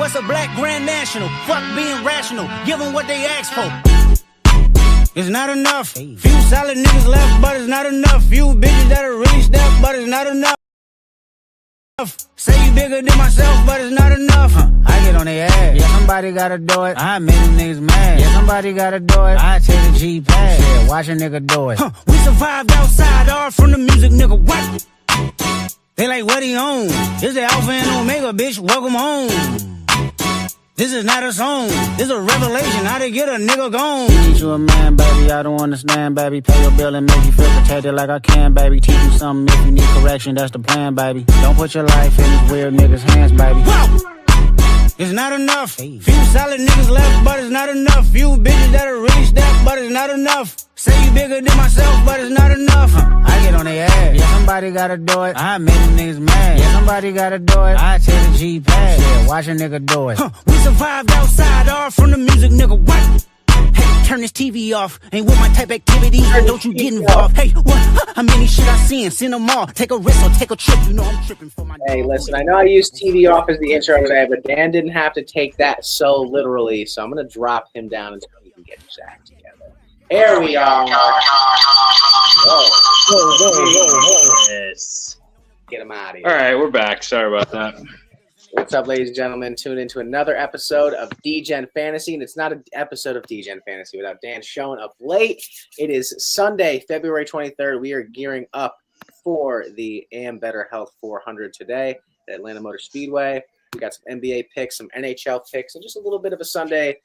What's a black grand national? Fuck being rational. Give them what they ask for. It's not enough. Few solid niggas left, but it's not enough. Few bitches that'll really step, but it's not enough. Say you bigger than myself, but it's not enough. I get on their ass. Yeah, somebody gotta do it. I make them niggas mad. Yeah, somebody gotta do it. I take the G pad. Yeah, watch a nigga do it. We survived outside, all from the music, nigga. What? They like, what he on? This the Alpha and Omega, bitch. Welcome home. This is not a song. This is a revelation. How to get a nigga gone. Teach you a man, baby. I don't understand, baby. Pay your bill and make you feel protected like I can, baby. Teach you something if you need correction. That's the plan, baby. Don't put your life in these weird niggas' hands, baby. Whoa! It's not enough. Few solid niggas left, but it's not enough. Few bitches that'll really step, but it's not enough. Say you bigger than myself, but it's not enough. I get on their ass. Yeah, somebody gotta do it. I make them niggas mad. Yeah, somebody gotta do it. I take the G pad. Yeah, watch a nigga do it. We survived outside, all from the music, nigga. What? Hey, turn this TV off. Ain't with my type activity. Don't you get involved. Hey, what? How many shit I seen? Seen them all. Take a risk or take a trip. You know I'm tripping for my. Hey, listen, I know I used TV off as the intro today, but Dan didn't have to take that so literally, so I'm going to drop him down until he can get his act together. Here we are. Whoa. Yes. Get him out of here. All right, we're back. Sorry about that. What's up, ladies and gentlemen? Tune into another episode of Degen Fantasy, and it's not an episode of Degen Fantasy without Dan showing up late. It is Sunday, February 23rd. We are gearing up for the Ambetter Health 400 today at Atlanta Motor Speedway. We got some NBA picks, some NHL picks, and just a little bit of a Sunday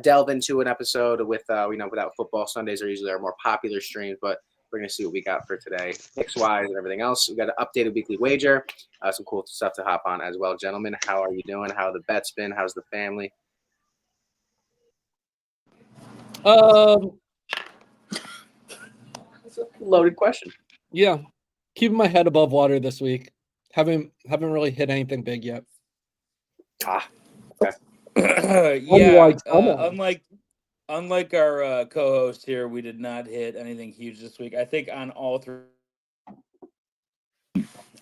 delve into an episode with, without football. Sundays are usually our more popular streams, but we're going to see what we got for today, picks-wise and everything else. We got an updated weekly wager, some cool stuff to hop on as well. Gentlemen, how are you doing? How have the bets been? How's the family? That's a loaded question. Yeah. Keeping my head above water this week. Haven't really hit anything big yet. Okay. Unlike our co-host here, we did not hit anything huge this week. I think on all three,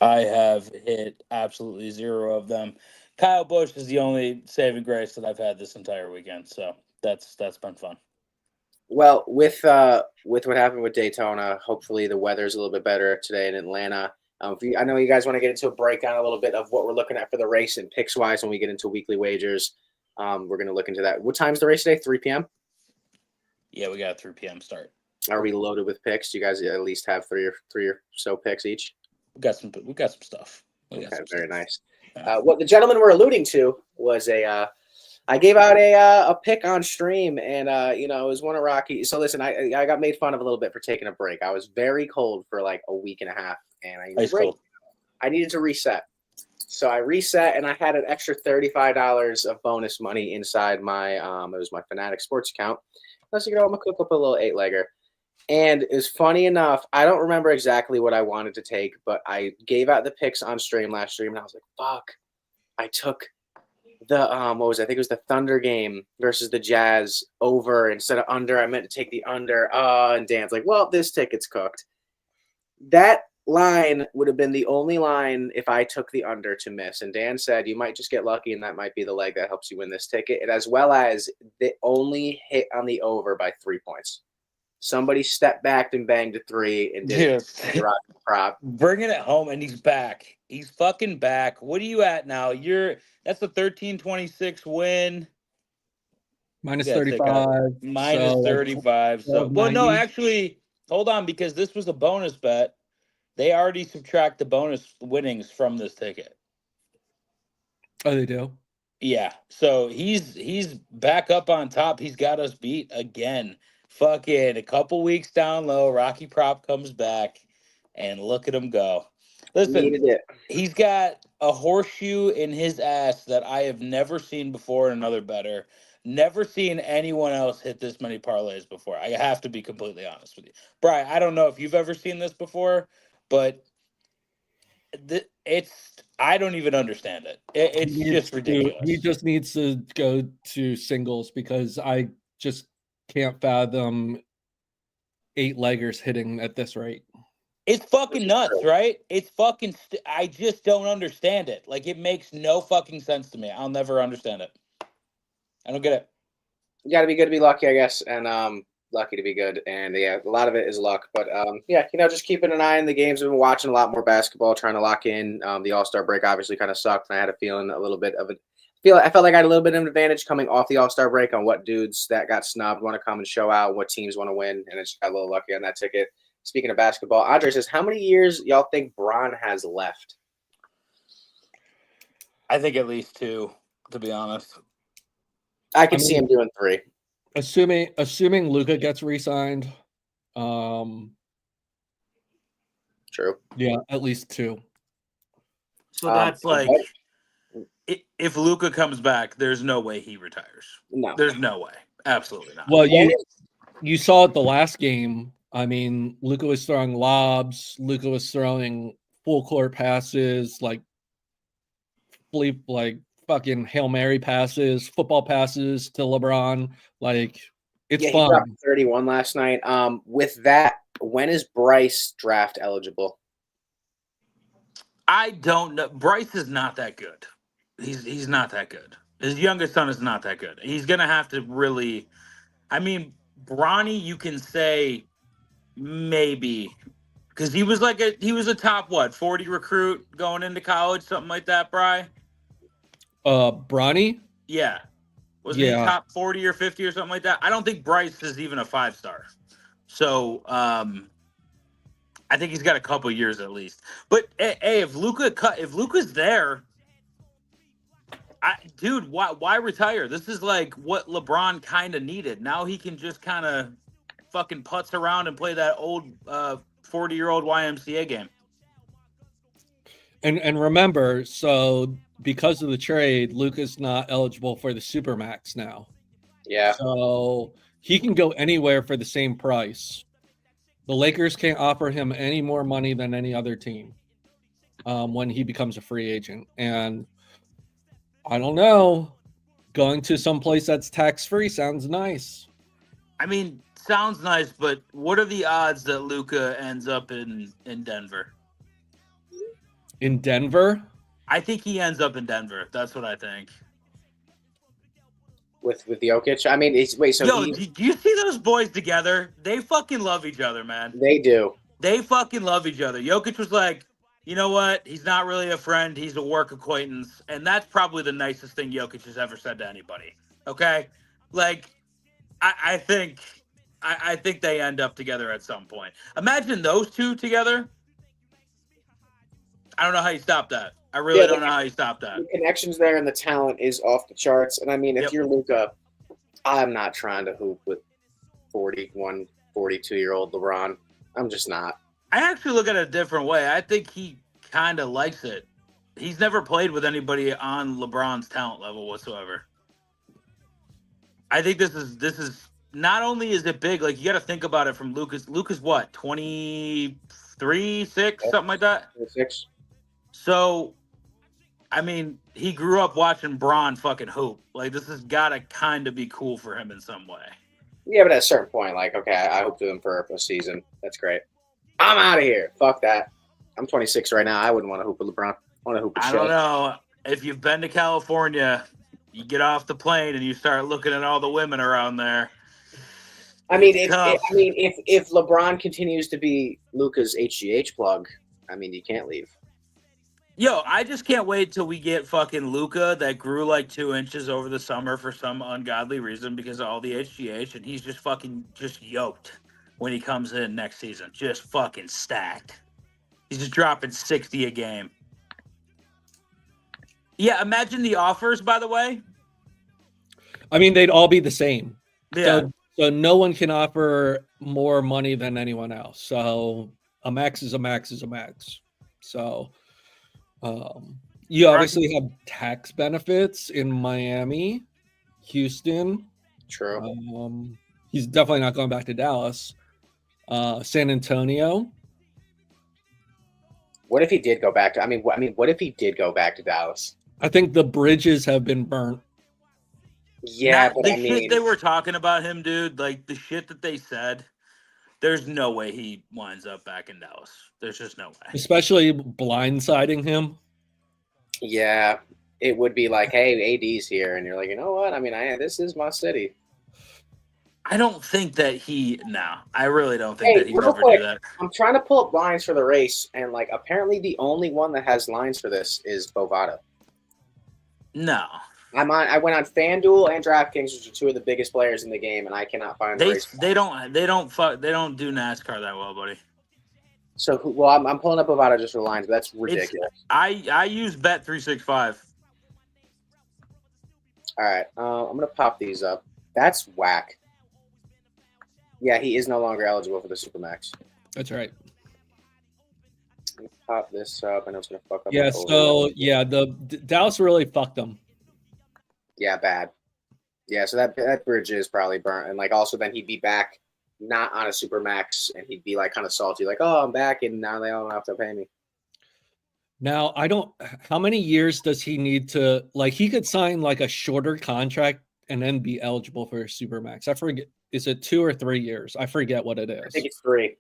I have hit absolutely zero of them. Kyle Busch is the only saving grace that I've had this entire weekend, so that's been fun. Well, with what happened with Daytona, hopefully the weather's a little bit better today in Atlanta. I know you guys want to get into a breakdown a little bit of what we're looking at for the race and picks-wise when we get into weekly wagers. We're going to look into that. What time's the race today? 3 p.m.? Yeah, we got a 3 p.m. start. Are we loaded with picks? Do you guys at least have three or so picks each? We got some stuff. Okay, very nice. What the gentlemen were alluding to was I gave out a pick on stream, and it was one of Rocky. So listen, I got made fun of a little bit for taking a break. I was very cold for like a week and a half, and I needed to reset. So I reset, and I had an extra $35 of bonus money inside my it was my Fanatic Sports account. I was like, I'm gonna cook up a little 8-legger. And it was funny enough, I don't remember exactly what I wanted to take, but I gave out the picks on stream last stream, and I was like, fuck. I took the I think it was the Thunder game versus the Jazz over instead of under. I meant to take the under. And Dan's like, well, this ticket's cooked. That line would have been the only line if I took the under to miss. And Dan said you might just get lucky, and that might be the leg that helps you win this ticket. And as well as the only hit on the over by 3 points. Somebody stepped back and banged a 3 and did a prop. Bringing it home, and he's back. He's fucking back. What are you at now? That's a 13-26 win. Minus 35. Minus 35. So, well, no, actually, hold on, because this was a bonus bet. They already subtract the bonus winnings from this ticket. Oh, they do? Yeah. So he's back up on top. He's got us beat again. Fucking a couple weeks down low, Rocky Prop comes back, and look at him go. Listen, he's got a horseshoe in his ass that I have never seen before in another bettor. Never seen anyone else hit this many parlays before. I have to be completely honest with you. Brian, I don't know if you've ever seen this before, but I don't even understand it. It's just ridiculous. He just needs to go to singles because I just can't fathom 8-leggers hitting at this rate. It's fucking nuts, right? It's fucking. I just don't understand it. Like, it makes no fucking sense to me. I'll never understand it. I don't get it. You got to be good to be lucky, I guess, and lucky to be good. And yeah, a lot of it is luck. But yeah, just keeping an eye on the games. I've been watching a lot more basketball, trying to lock in. The All-Star break obviously kind of sucked, and I had a feeling a little bit of it. I felt like I had a little bit of an advantage coming off the All-Star break on what dudes that got snubbed want to come and show out, what teams want to win, and I just got a little lucky on that ticket. Speaking of basketball, Andre says, how many years y'all think Bron has left? I think at least 2, to be honest. I can see him doing 3. Assuming Luka gets re-signed. True. Yeah, at least 2. So that's like, if Luka comes back, there's no way he retires. No. There's no way. Absolutely not. Well, you saw it the last game. I mean, Luka was throwing lobs. Luka was throwing full court passes, like fucking Hail Mary passes, football passes to LeBron. Like, it's fun. He dropped 31 last night. With that, when is Bryce draft eligible? I don't know. Bryce is not that good. He's not that good. His youngest son is not that good. He's gonna have to really. I mean, Bronny, you can say maybe, because he was a top 40 recruit going into college, something like that, Bry. Bronny? Yeah. Wasn't he top 40 or 50 or something like that? I don't think Bryce is even a 5-star. So I think he's got a couple years at least. But hey, if Luka's there, dude, why retire? This is like what LeBron kind of needed. Now he can just kind of fucking putz around and play that old 40-year-old YMCA game. And remember, so because of the trade, Luka's not eligible for the Supermax now. Yeah. So he can go anywhere for the same price. The Lakers can't offer him any more money than any other team when he becomes a free agent. And I don't know, going to some place that's tax-free sounds nice. I mean, sounds nice, but what are the odds that Luka ends up in Denver? In Denver? I think he ends up in Denver. That's what I think. With Jokic? I mean, do you see those boys together? They fucking love each other, man. They do. They fucking love each other. Jokic was like, you know what? He's not really a friend. He's a work acquaintance. And that's probably the nicest thing Jokic has ever said to anybody. Okay? Like, I think they end up together at some point. Imagine those two together. I don't know how you stop that. I really don't know how you stop that. The connections there and the talent is off the charts. And I mean, if you're Luka, I'm not trying to hoop with 41, 42-year-old LeBron. I'm just not. I actually look at it a different way. I think he kind of likes it. He's never played with anybody on LeBron's talent level whatsoever. I think this is not only is it big, like you got to think about it from Luka's. Luka's what, 23, 6, something like that? 6. So, I mean, he grew up watching Bron fucking hoop. Like, this has got to kind of be cool for him in some way. Yeah, but at a certain point, like, okay, I hope to him for a season. That's great. I'm out of here. Fuck that. I'm 26 right now. I wouldn't want to hoop with LeBron. I want to hoop with I don't know. If you've been to California, you get off the plane and you start looking at all the women around there. I mean, if LeBron continues to be Luka's HGH plug, I mean, you can't leave. Yo, I just can't wait till we get fucking Luka that grew like 2 inches over the summer for some ungodly reason because of all the HGH, and he's just fucking yoked when he comes in next season. Just fucking stacked. He's just dropping 60 a game. Yeah, imagine the offers, by the way. I mean, they'd all be the same. Yeah. So no one can offer more money than anyone else. So a max is a max is a max. So you obviously have tax benefits in Miami, Houston. True. He's definitely not going back to Dallas. San Antonio. What if he did go back to? What if he did go back to Dallas? I think the bridges have been burnt. Yeah, but shit they were talking about him, dude, like the shit that they said, there's no way he winds up back in Dallas. There's just no way. Especially blindsiding him. Yeah, it would be like, hey, AD's here, and you're like, you know what? I mean, this is my city. I don't think that I really don't think that he would real ever quick, do that. I'm trying to pull up lines for the race, and like apparently the only one that has lines for this is Bovada. No. I went on FanDuel and DraftKings, which are two of the biggest players in the game, and I cannot find the race. They don't do NASCAR that well, buddy. So, I'm pulling up Bovada just for the lines, but that's ridiculous. I use Bet365. All right, I'm gonna pop these up. That's whack. Yeah, he is no longer eligible for the Supermax. That's right. Let me pop this up. I know it's gonna fuck up. Yeah. So the Dallas really fucked them. Yeah, bad. Yeah, so that bridge is probably burnt, and like also then he'd be back not on a Supermax, and he'd be like kind of salty, like, oh, I'm back, and now they don't have to pay me. Now how many years does he need to, like, he could sign like a shorter contract and then be eligible for a Supermax? I forget, is it 2 or 3 years? I forget what it is. I think it's 3.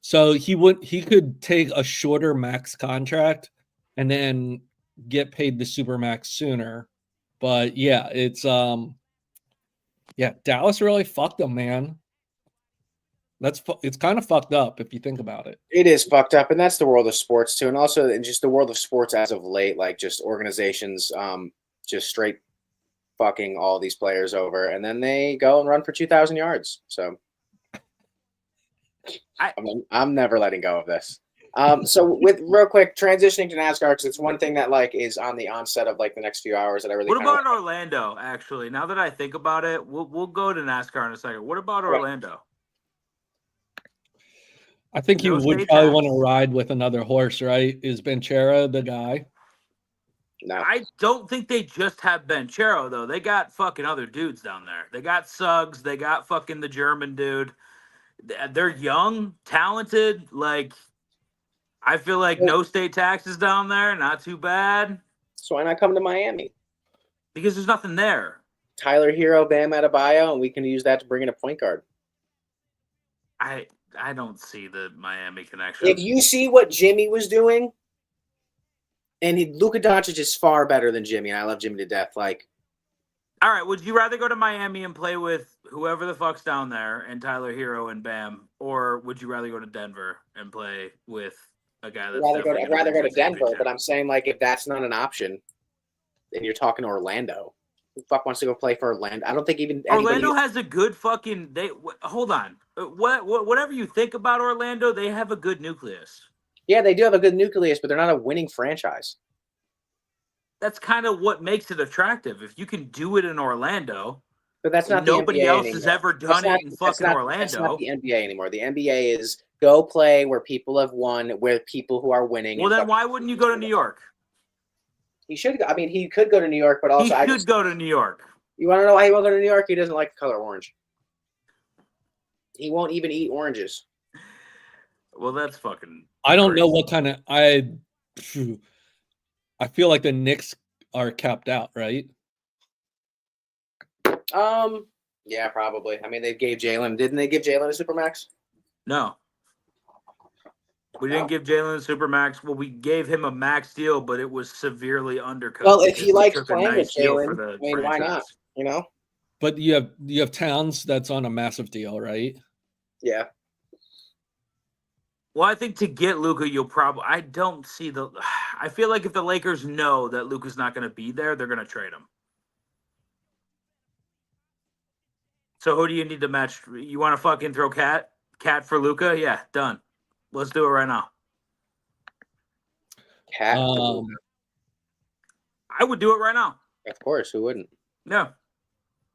So he could take a shorter max contract and then get paid the Supermax sooner. But yeah, it's Dallas really fucked him, man. It's kind of fucked up if you think about it. It is fucked up, and that's the world of sports too, and also in just the world of sports as of late, like just organizations just straight fucking all these players over, and then they go and run for 2,000 yards. So I'm never letting go of this. So with real quick transitioning to NASCAR, because it's one thing that like is on the onset of like the next few hours that I really. What about Orlando? Actually, now that I think about it, we'll go to NASCAR in a second. What about Orlando? I think you would probably want to ride with another horse, right? Is Benchera the guy? No. I don't think they just have Benchero, though. They got fucking other dudes down there. They got Suggs. They got fucking the German dude. They're young, talented. Like, I feel like no state taxes down there. Not too bad. So why not come to Miami? Because there's nothing there. Tyler Hero, Bam Adebayo, and we can use that to bring in a point guard. I don't see the Miami connection. If you see what Jimmy was doing, and Luka Doncic is far better than Jimmy, and I love Jimmy to death. Like, all right, would you rather go to Miami and play with whoever the fuck's down there and Tyler Hero and Bam, or would you rather go to Denver and play with a guy that's I'd rather go to Denver, but I'm saying like if that's not an option, then you're talking Orlando. Who the fuck wants to go play for Orlando? I don't think even Orlando has a good fucking. Hold on. Whatever you think about Orlando, they have a good nucleus. Yeah, they do have a good nucleus, but they're not a winning franchise. That's kind of what makes it attractive. If you can do it in Orlando, but that's not nobody the NBA else anymore. has ever done it in fucking Orlando. That's not the NBA anymore. The NBA is go play where people have won, where people who are winning. Well, then why wouldn't you go to New York? He should. I mean, he could go to New York, but also he should go to New York. You want to know why he won't go to New York? He doesn't like the color orange. He won't even eat oranges. Well, that's fucking. I don't know what kind of I feel like the Knicks are capped out, right? Yeah, probably. I mean, they gave Jalen. Didn't they give Jalen a Supermax? No. We didn't give Jalen a Supermax. Well, we gave him a max deal, but it was severely undercut. Well, if he likes playing with Jalen, I mean, why not? You know. But you have Towns that's on a massive deal, right? Yeah. Well, I think to get Luka, you'll probably. I don't see the. I feel like if the Lakers know that Luka's not going to be there, they're going to trade him. So who do you need to match? You want to fucking throw Cat for Luka? Yeah, done. Let's do it right now. Cat. I would do it right now. Of course, who wouldn't? No.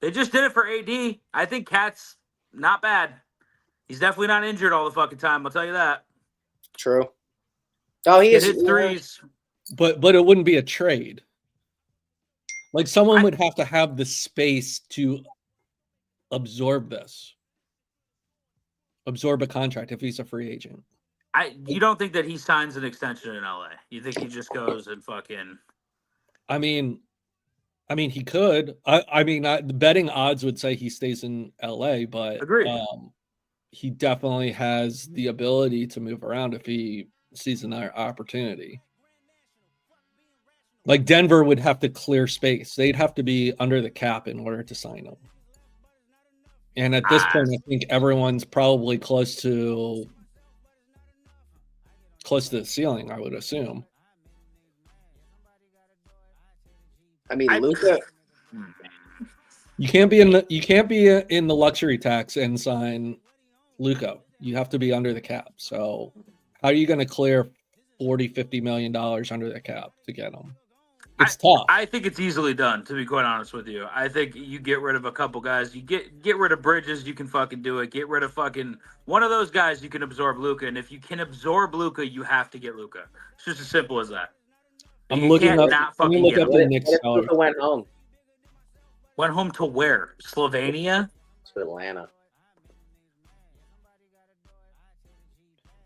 They just did it for AD. I think Cat's not bad. He's definitely not injured all the fucking time. I'll tell you that. True. Oh, he is. Hit threes. But it wouldn't be a trade. Like someone would have to have the space to absorb a contract if he's a free agent. You don't think that he signs an extension in LA? You think he just goes and fucking? I mean, he could. The betting odds would say he stays in LA, but agreed. he definitely has the ability to move around if he sees an opportunity. Like Denver would have to clear space. They'd have to be under the cap in order to sign him. And at this point, I think everyone's probably close to the ceiling, I would assume. I mean, Luka. You can't be in the luxury tax and sign Luka. You have to be under the cap. So how are you going to clear $40-50 million under the cap to get him? It's tough. I think it's easily done, to be quite honest with you. I think you get rid of a couple guys. You get rid of Bridges, you can fucking do it. Get rid of fucking one of those guys, you can absorb Luka. And if you can absorb Luka, you have to get Luka. It's just as simple as that. I'm looking up the Knicks salary. Luka went home. Went home to where? Slovenia? To Atlanta.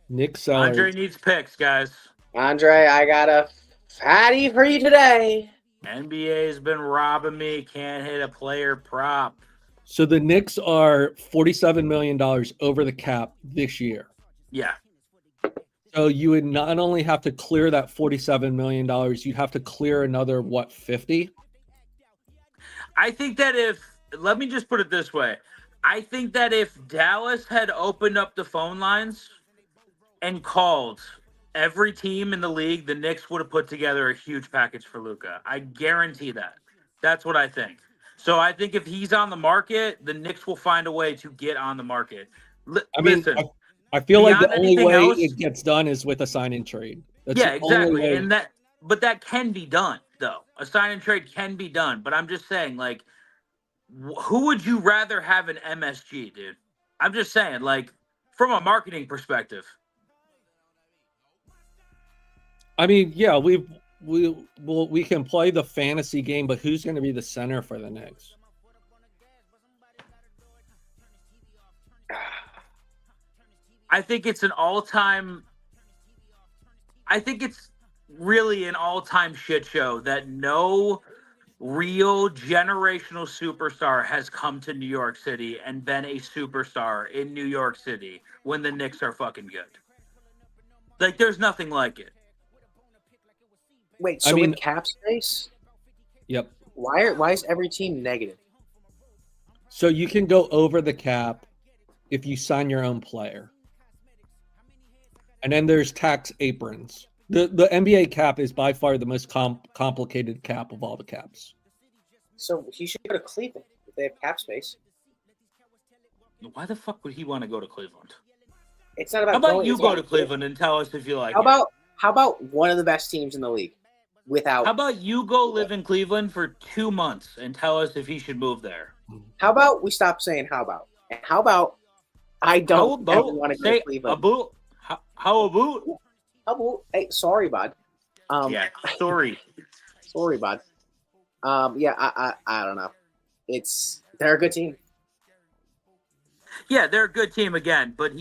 Knicks salary. Andre needs picks, guys. Andre, I got a fatty for you today. NBA's been robbing me. Can't hit a player prop. So the Knicks are $47 million over the cap this year. Yeah. So you would not only have to clear that $47 million, you'd have to clear another, 50? I think that let me just put it this way. I think that if Dallas had opened up the phone lines and called every team in the league, the Knicks would have put together a huge package for Luka. I guarantee that. That's what I think. So I think if he's on the market, the Knicks will find a way to get on the market. Listen, I feel like the only way else, it gets done is with a sign and trade. That's exactly. But that can be done, though. A sign and trade can be done. But I'm just saying, like, who would you rather have an MSG, dude? I'm just saying, like, from a marketing perspective. I mean, yeah, we can play the fantasy game, but who's going to be the center for the Knicks? I think it's really an all-time shit show that no real generational superstar has come to New York City and been a superstar in New York City when the Knicks are fucking good. Like, there's nothing like it. Wait, so in cap space? Yep. Why is every team negative? So you can go over the cap if you sign your own player. And then there's tax aprons. The NBA cap is by far the most complicated cap of all the caps. So he should go to Cleveland if they have cap space. Why the fuck would he want to go to Cleveland? It's not about. How about you go to Cleveland and tell us if you like it? How about one of the best teams in the league? How about you go live in Cleveland for 2 months and tell us if he should move there? How about we stop saying how about? And how about I don't ever want to go to Cleveland? How about? Hey, sorry, bud. Sorry. Sorry, bud. I don't know. They're a good team. Yeah, they're a good team again, but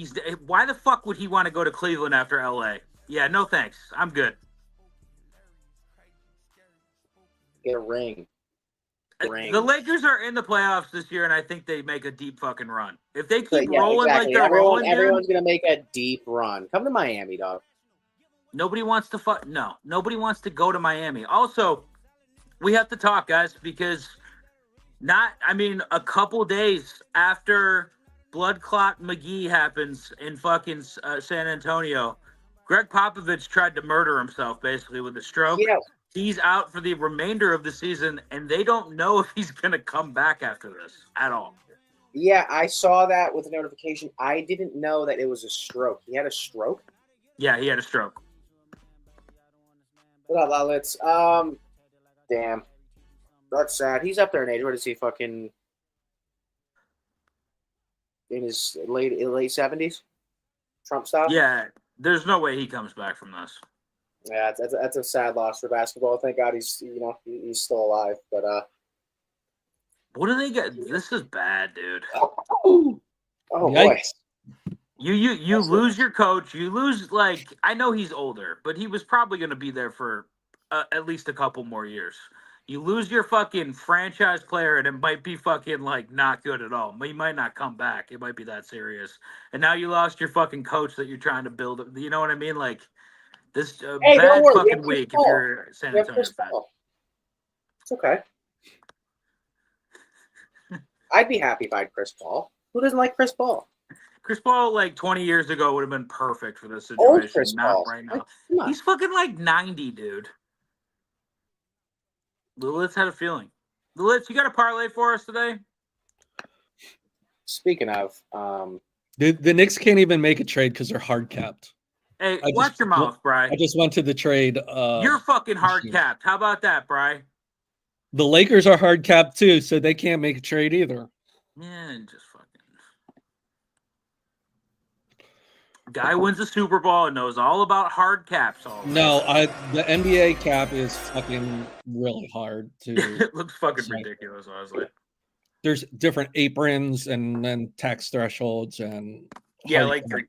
why the fuck would he want to go to Cleveland after LA? Yeah, no thanks. I'm good. Get a ring. The Lakers are in the playoffs this year, and I think they make a deep fucking run. If they keep rolling like they're rolling, everyone's gonna make a deep run. Come to Miami, dog. Nobody wants to nobody wants to go to Miami. Also, we have to talk, guys, because a couple days after Blood Clot McGee happens in fucking San Antonio, Greg Popovich tried to murder himself basically with a stroke. Yeah. He's out for the remainder of the season, and they don't know if he's going to come back after this at all. Yeah, I saw that with the notification. I didn't know that it was a stroke. He had a stroke? Yeah, he had a stroke. What up, Lolits? Damn. That's sad. He's up there in age. What is he, fucking in his late 70s? Trump style? Yeah, there's no way he comes back from this. Yeah, that's a sad loss for basketball. Thank God he's still alive. But what do they get? This is bad, dude. Oh boy. You lose your coach. You lose, I know he's older, but he was probably going to be there for at least a couple more years. You lose your fucking franchise player, and it might be fucking like not good at all. He might not come back. It might be that serious. And now you lost your fucking coach that you're trying to build. You know what I mean? Like this Hey, don't bad worry. We fucking have Chris week if Paul. you're a San We have Antonio Chris fan. Paul. It's okay. I'd be happy if I had Chris Paul. Who doesn't like Chris Paul? Chris Paul, like 20 years ago, would have been perfect for this Old situation. Chris Not Paul. right Like, now. come on. He's fucking like 90, dude. Lilith had a feeling. Lilith, you got a parlay for us today? Speaking of, The Knicks can't even make a trade because they're hard capped. Hey, I watch just- your mouth, Bry. I just went to the trade. You're fucking hard capped. How about that, Bry? The Lakers are hard capped too, so they can't make a trade either. Yeah, just fucking. Guy wins the Super Bowl and knows all about hard caps. All No, the NBA cap is fucking really hard to. it looks fucking So- ridiculous, honestly. There's different aprons and then tax thresholds and Yeah, hard like cap.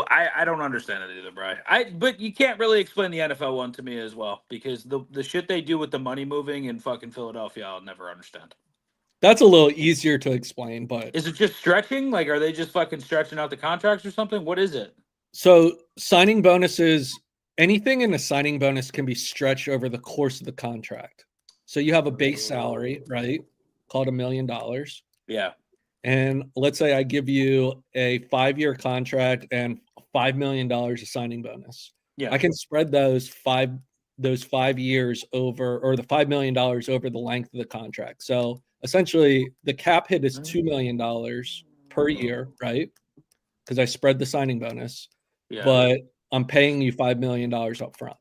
I don't understand it either, Bry. But you can't really explain the NFL one to me as well because the shit they do with the money moving in fucking Philadelphia, I'll never understand. That's a little easier to explain, but Is it just stretching? Like, are they just fucking stretching out the contracts or something? What is it? so signing bonuses, anything in a signing bonus can be stretched over the course of the contract. So you have a base salary, right? Called $1 million. Yeah. And let's say I give you a 5-year contract and $5 million of signing bonus. Yeah. I can spread those 5 years over, or the $5 million over the length of the contract. So essentially the cap hit is $2 million per year, right? Because I spread the signing bonus, Yeah. but I'm paying you $5 million up front.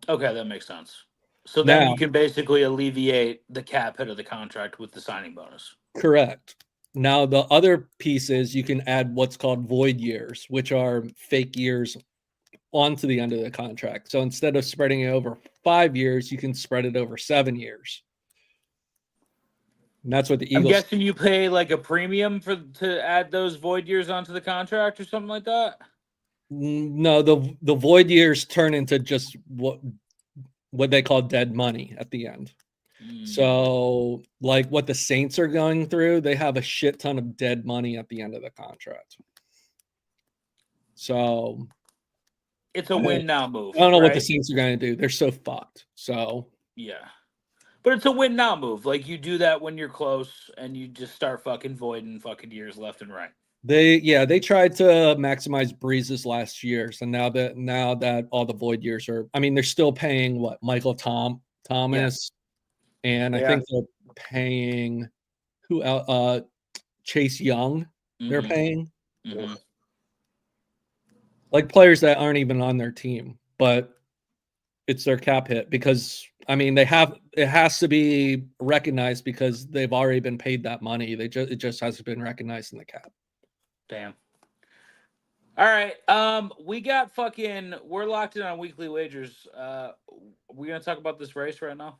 Okay, that makes sense. So then Now- you can basically alleviate the cap hit of the contract with the signing bonus. Correct. Now, the other piece is you can add what's called void years, which are fake years onto the end of the contract. So instead of spreading it over 5 years, you can spread it over 7 years. And that's what the I'm Eagles. guessing you pay like a premium to add those void years onto the contract or something like that. No, the void years turn into just what they call dead money at the end. So, like what the Saints are going through, they have a shit ton of dead money at the end of the contract. So, It's a win now move. I don't know what the right? Saints are going to do. They're so fucked. So, Yeah. But it's a win now move. Like you do that when you're close and you just start fucking voiding fucking years left and right. they tried to maximize Breezes last year. So now that all the void years are, I mean, they're still paying what Michael Thomas, and I Yeah. think they're paying who else? Chase Young. They're Mhm. paying Mhm. like players that aren't even on their team, but it's their cap hit because I mean it has to be recognized because they've already been paid that money. It just hasn't been recognized in the cap. Damn. All right. We're locked in on weekly wagers. We're gonna talk about this race right now.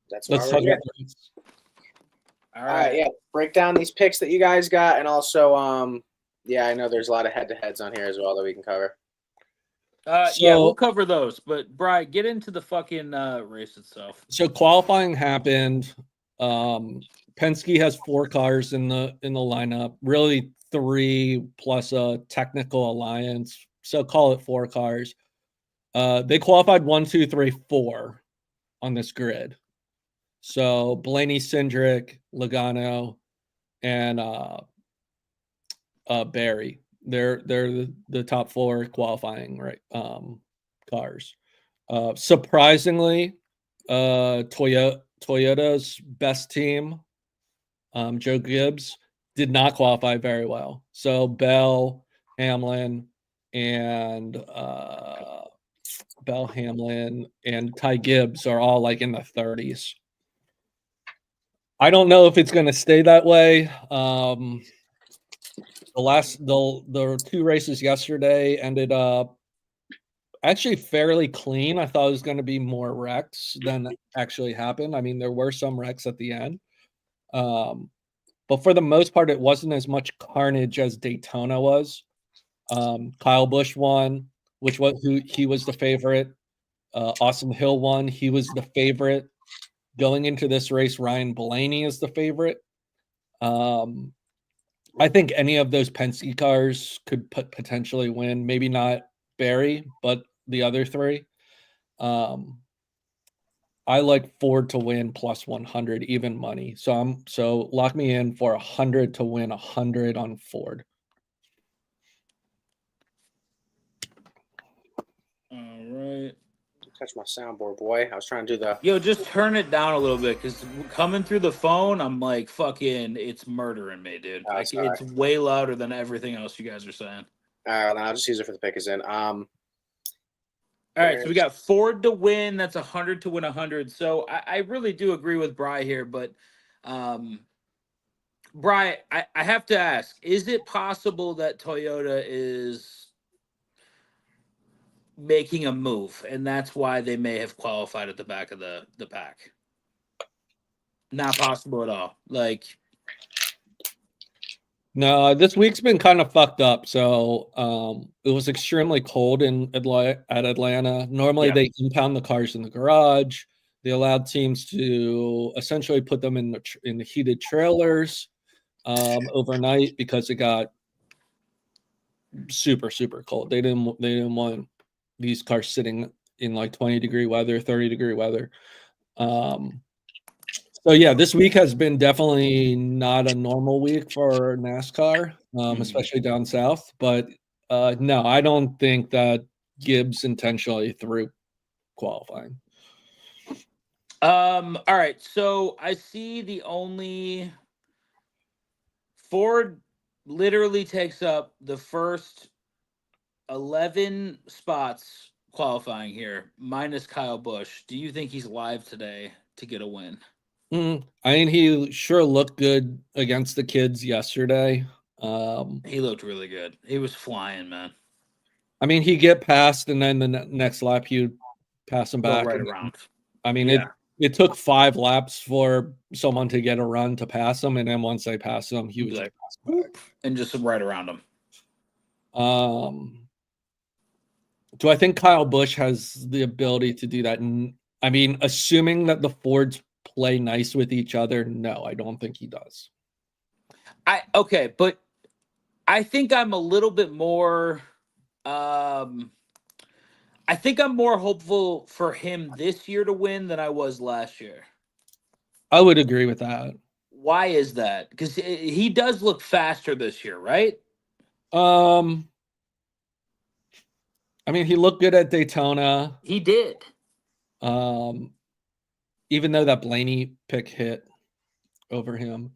that's Let's why talk we're here. about the race. All All right. right, yeah. Break down these picks that you guys got, and also, yeah, I know there's a lot of head-to-heads on here as well that we can cover. Yeah, So- we'll cover those. But Bri, get into the fucking race itself. So qualifying happened. Penske has 4 cars in the lineup, really 3 plus a technical alliance. So call it 4 cars. They qualified 1, 2, 3, 4 on this grid. So Blaney, Cindric, Logano, and Barry. They're the top 4 qualifying cars. Surprisingly, Toyota's best team, Joe Gibbs, did not qualify very well. So Bell, Hamlin, and Ty Gibbs are all like in the 30s. I don't know if it's going to stay that way. The 2 races yesterday ended up actually fairly clean. I thought it was going to be more wrecks than actually happened. I mean, there were some wrecks at the end. But for the most part, it wasn't as much carnage as Daytona was. Kyle Busch won. he was the favorite. Austin Hill won. He was the favorite. Going into this race, Ryan Blaney is the favorite. I think any of those Penske cars could potentially win. Maybe not Barry, but the other three. I like Ford to win plus 100 even money. So lock me in for 100 to win 100 on Ford. All right. Touch my soundboard, boy. I was trying to do the. Yo, just turn it down a little bit because coming through the phone, I'm like, fucking, it's murdering me, dude. Oh, Like, sorry. it's way louder than everything else you guys are saying. Then I'll just use it for the pick is in. All right, so we got Ford to win. That's 100 to win 100. So I really do agree with Bry here, but Bry, I have to ask: is it possible that Toyota is making a move, and that's why they may have qualified at the back of the pack? Not possible at all. Like, no, this week's been kind of fucked up. So it was extremely cold at Atlanta. Normally they impound the cars in the garage. They allowed teams to essentially put them in the heated trailers overnight because it got super cold. They didn't want these cars sitting in like 20-degree weather, 30-degree weather. So yeah, this week has been definitely not a normal week for NASCAR, especially down south. But no, I don't think that Gibbs intentionally threw qualifying. all right. So I see the only Ford literally takes up the first 11 spots qualifying here, minus Kyle Busch. Do you think he's live today to get a win? I mean, he sure looked good against the kids yesterday. He looked really good. He was flying, man. I mean, he'd get past, and then the next lap he'd pass him back. Go right around. I mean, it took 5 laps for someone to get a run to pass him, and then once they passed him, he was like, and just right around him. Do I think Kyle Busch has the ability to do that? I mean, assuming that the Fords play nice with each other, no, I don't think he does. Okay, but I think I'm a little bit more I think I'm more hopeful for him this year to win than I was last year. I would agree with that. Why is that? Because he does look faster this year, right? I mean, he looked good at Daytona. He did. Even though that Blaney pick hit over him.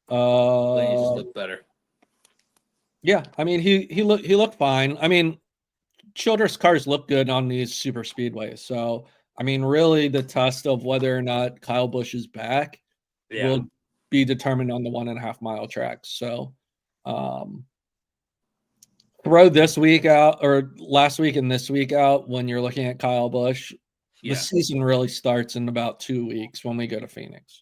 Blaney just looked better. Yeah, I mean, he looked fine. I mean, Childress cars look good on these super speedways. So, I mean, really the test of whether or not Kyle Busch is back will be determined on the 1.5 mile tracks. So, throw this week out or last week and this week out when you're looking at Kyle Busch. The season really starts in about 2 weeks when we go to Phoenix.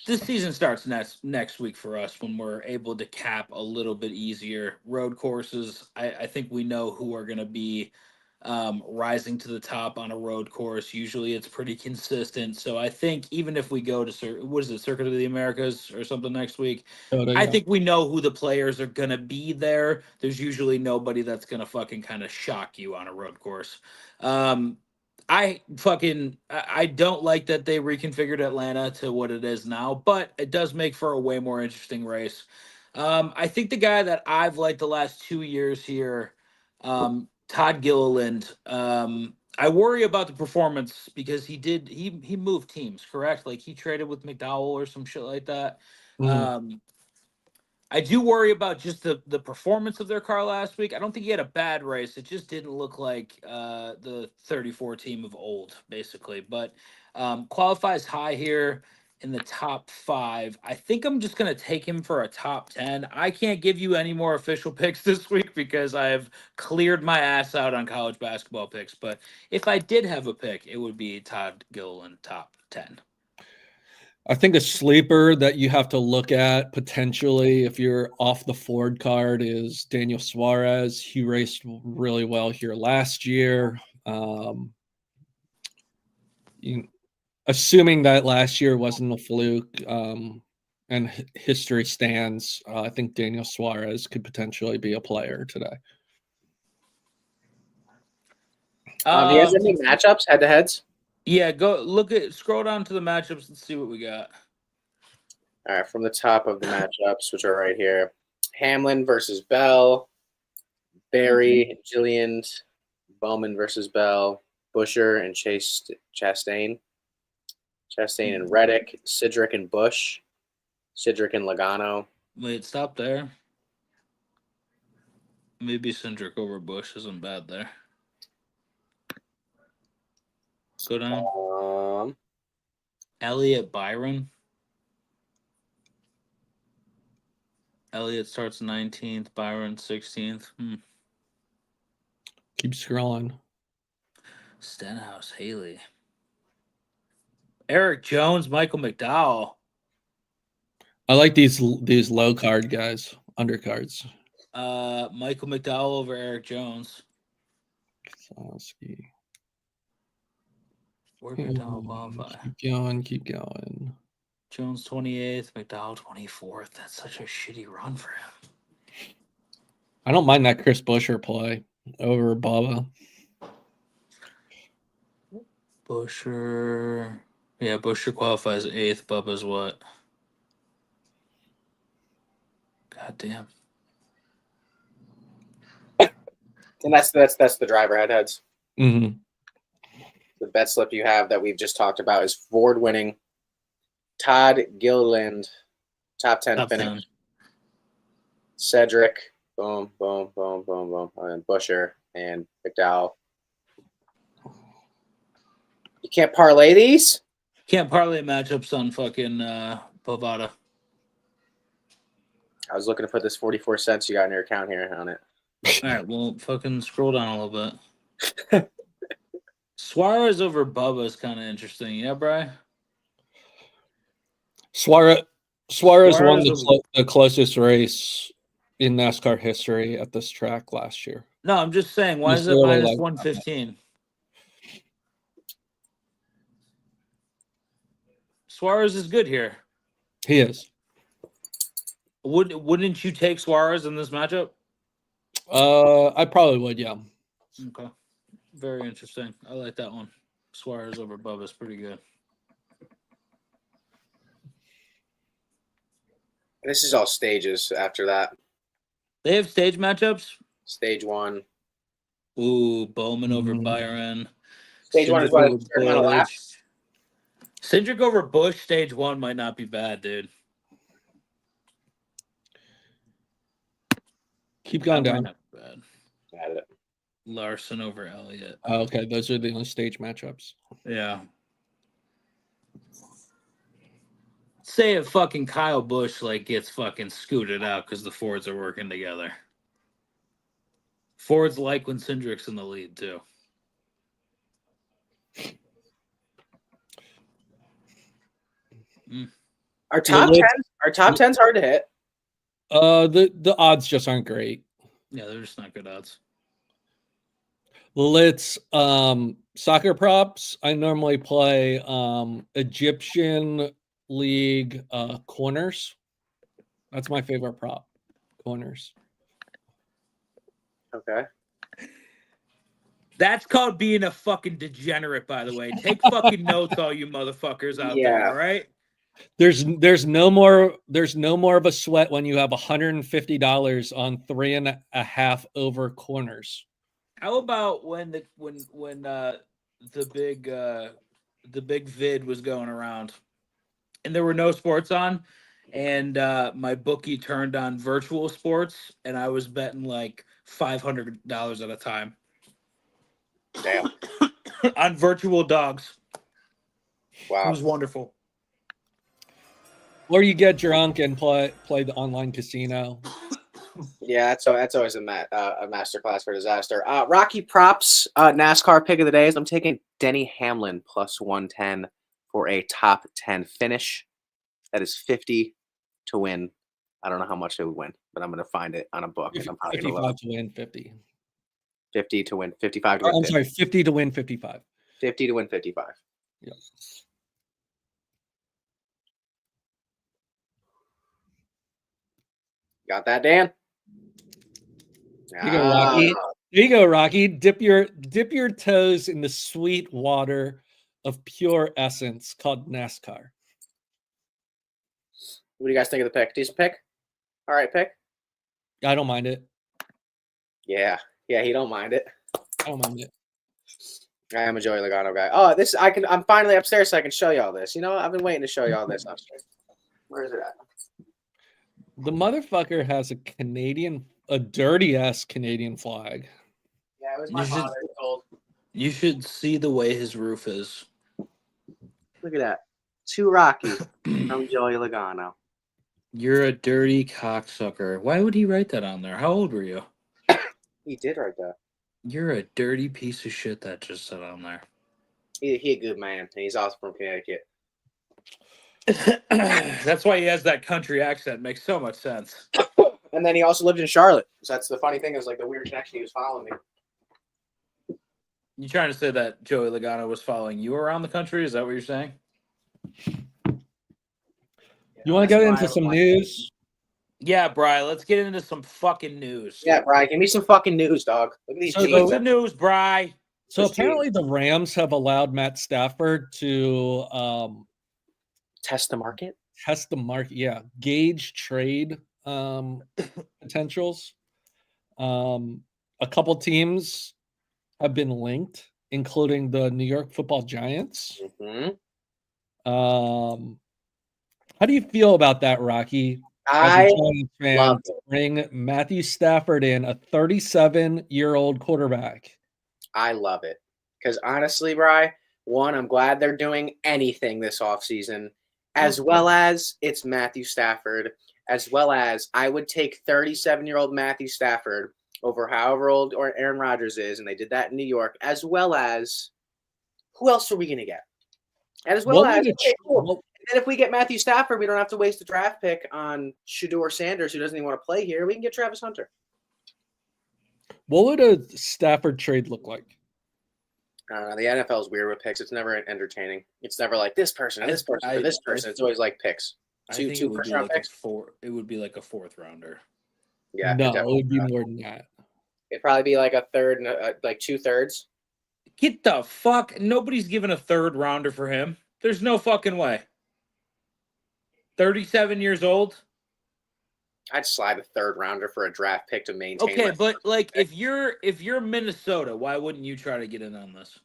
This season starts next week for us when we're able to cap a little bit easier road courses. I think we know who are going to be rising to the top on a road course. Usually it's pretty consistent. So I think even if we go to Circuit of the Americas or something next week, I think we know who the players are going to be there. There's usually nobody that's going to fucking kind of shock you on a road course. I don't like that they reconfigured Atlanta to what it is now, but it does make for a way more interesting race. I think the guy that I've liked the last 2 years here, Todd Gilliland, I worry about the performance because he moved teams, correct? Like he traded with McDowell or some shit like that. I do worry about just the performance of their car last week. I don't think he had a bad race. It just didn't look like the 34 team of old, basically. But qualifies high here in the top 5. I think I'm just going to take him for a top 10. I can't give you any more official picks this week because I've cleared my ass out on college basketball picks. But if I did have a pick, it would be Todd Gilliland top 10. I think a sleeper that you have to look at potentially if you're off the Ford card is Daniel Suarez. He raced really well here last year. Assuming that last year wasn't a fluke and history stands, I think Daniel Suarez could potentially be a player today. He has any matchups, head-to-heads? Yeah, scroll down to the matchups and see what we got. All right, from the top of the matchups, which are right here. Hamlin versus Bell. Barry, Jillian, Bowman versus Bell. Busher and Chastain. Chastain and Reddick. Cedric and Bush. Cedric and Logano. Wait, stop there. Maybe Cindric over Bush isn't bad there. Go down. Elliott Byron. Elliott starts 19th, Byron 16th. Keep scrolling. Stenhouse, Haley. Eric Jones, Michael McDowell. I like these low card guys, undercards. Michael McDowell over Eric Jones. Where'd McDowell qualify? Keep going. Jones 28th, McDowell 24th. That's such a shitty run for him. I don't mind that Chris Buescher play over Bubba. Buescher. Yeah, Buescher qualifies 8th. Bubba's what? God damn. And that's the driver head-heads. Mm-hmm. The bet slip you have that we've just talked about is Ford winning. Todd Gilliland, top 10 finish. 10. Cedric, boom, boom, boom, boom, boom. And then Busher and McDowell. You can't parlay these? Can't parlay matchups on fucking Bovada. I was looking to put this 44 cents you got in your account here on it. All right, well, fucking scroll down a little bit. Suarez over Bubba is kind of interesting. Yeah, Bri? Suarez won the closest race in NASCAR history at this track last year. No, I'm just saying, why is it minus 115? Suarez is good here. He is. Wouldn't you take Suarez in this matchup? I probably would, yeah. Okay. Very interesting. I like that one. Suarez over Bubba is pretty good. This is all stages after that. They have stage matchups? Stage 1. Ooh, Bowman over Byron. Stage 1 is what? Amount of laps? Cindric over Bush, stage 1 might not be bad, dude. Keep going down. Not bad. Got it. Larson over Elliott. Oh, okay, those are the only stage matchups. Yeah. Say if fucking Kyle Busch gets fucking scooted out because the Fords are working together. Fords like when Cindric's in the lead too. Our top 10's hard to hit. The odds just aren't great. Yeah, they're just not good odds. Let's soccer props. I normally play Egyptian League corners. That's my favorite prop. Corners. Okay. That's called being a fucking degenerate, by the way. Take fucking notes, all you motherfuckers out there, all right? There's no more of a sweat when you have $150 on 3.5 over corners. How about when the big vid was going around and there were no sports on, and my bookie turned on virtual sports and I was betting like $500 at a time. Damn. On virtual dogs. Wow. It was wonderful. Or you get drunk and play the online casino. Yeah, that's always a masterclass for disaster. Rocky props, NASCAR pick of the day is I'm taking Denny Hamlin plus 110 for a top 10 finish. that is 50 to win. I don't know how much they would win, but I'm going to find it on a book. And I'm probably going to 55 to win 50. 50 to win 55 to Oh, win I'm 50. sorry, 50 to win 55. 50 to win 55. Yeah. Got that, Dan? There you go, Rocky. There you go, Rocky. Dip your toes in the sweet water of pure essence called NASCAR. What do you guys think of the pick? Decent pick? All right, pick? I don't mind it. Yeah, he don't mind it. I don't mind it. I am a Joey Logano guy. Oh, I'm finally upstairs so I can show you all this. You know, I've been waiting to show you all this upstairs. Where is it at? The motherfucker has a dirty ass Canadian flag. Yeah, it was my father's old. You should see the way his roof is. Look at that. Too Rocky from Joey Logano. You're a dirty cocksucker. Why would he write that on there? How old were you? He did write that. You're a dirty piece of shit that just said on there. He a good man, and he's also from Connecticut. That's why he has that country accent. Makes so much sense. And then he also lived in Charlotte. So that's the funny thing is like the weird connection. He was following me. You trying to say that Joey Logano was following you around the country? Is that what you're saying? You want to get into some news? Yeah, Brian, let's get into some fucking news. Yeah, Brian, give me some fucking news, dog. Look at these So jeans. What's the news, Brian? So apparently the Rams have allowed Matt Stafford to Test the market. Yeah, gauge trade potentials. A couple teams have been linked, including the New York Football Giants. Mm-hmm. How do you feel about that, Rocky? I love it. Bring Matthew Stafford in, a 37-year-old quarterback. I love it. Because honestly, Bri, one, I'm glad they're doing anything this offseason, as well as it's Matthew Stafford, as well as I would take 37-year-old Matthew Stafford over however old or Aaron Rodgers is, and they did that in New York, as well as who else are we going to get? And as well as, okay, cool. And then if we get Matthew Stafford, we don't have to waste a draft pick on Shedeur Sanders, who doesn't even want to play here. We can get Travis Hunter. What would a Stafford trade look like? I don't know. The NFL is weird with picks. It's never entertaining. It's never like this person, this person, this person. It's always like picks. Two first-round picks. It would be like a fourth rounder. Yeah, no, it would be more than that. It'd probably be like a third, like 2/3. Get the fuck! Nobody's giving a third rounder for him. There's no fucking way. 37 years old. I'd slide a third rounder for a draft pick to maintain. Okay, but like if you're Minnesota, why wouldn't you try to get in on this?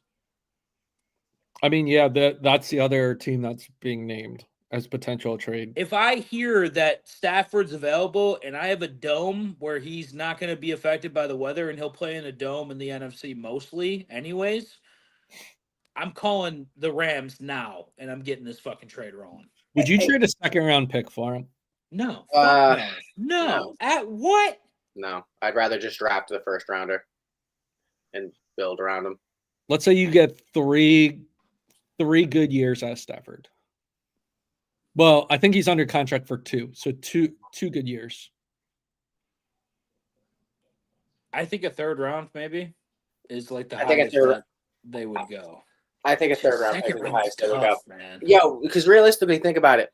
I mean, yeah, that's the other team that's being named as potential trade. If I hear that Stafford's available and I have a dome where he's not going to be affected by the weather and he'll play in a dome in the NFC mostly anyways, I'm calling the Rams now and I'm getting this fucking trade rolling. Would you trade a second-round pick for him? No. No. At what? No. I'd rather just draft the first rounder and build around him. Let's say you get three good years out of Stafford. Well, I think he's under contract for 2. So two good years. I think a third round maybe is like the highest that they would go. I think a third round pick is the highest they would go. Man. Yo, because realistically, think about it.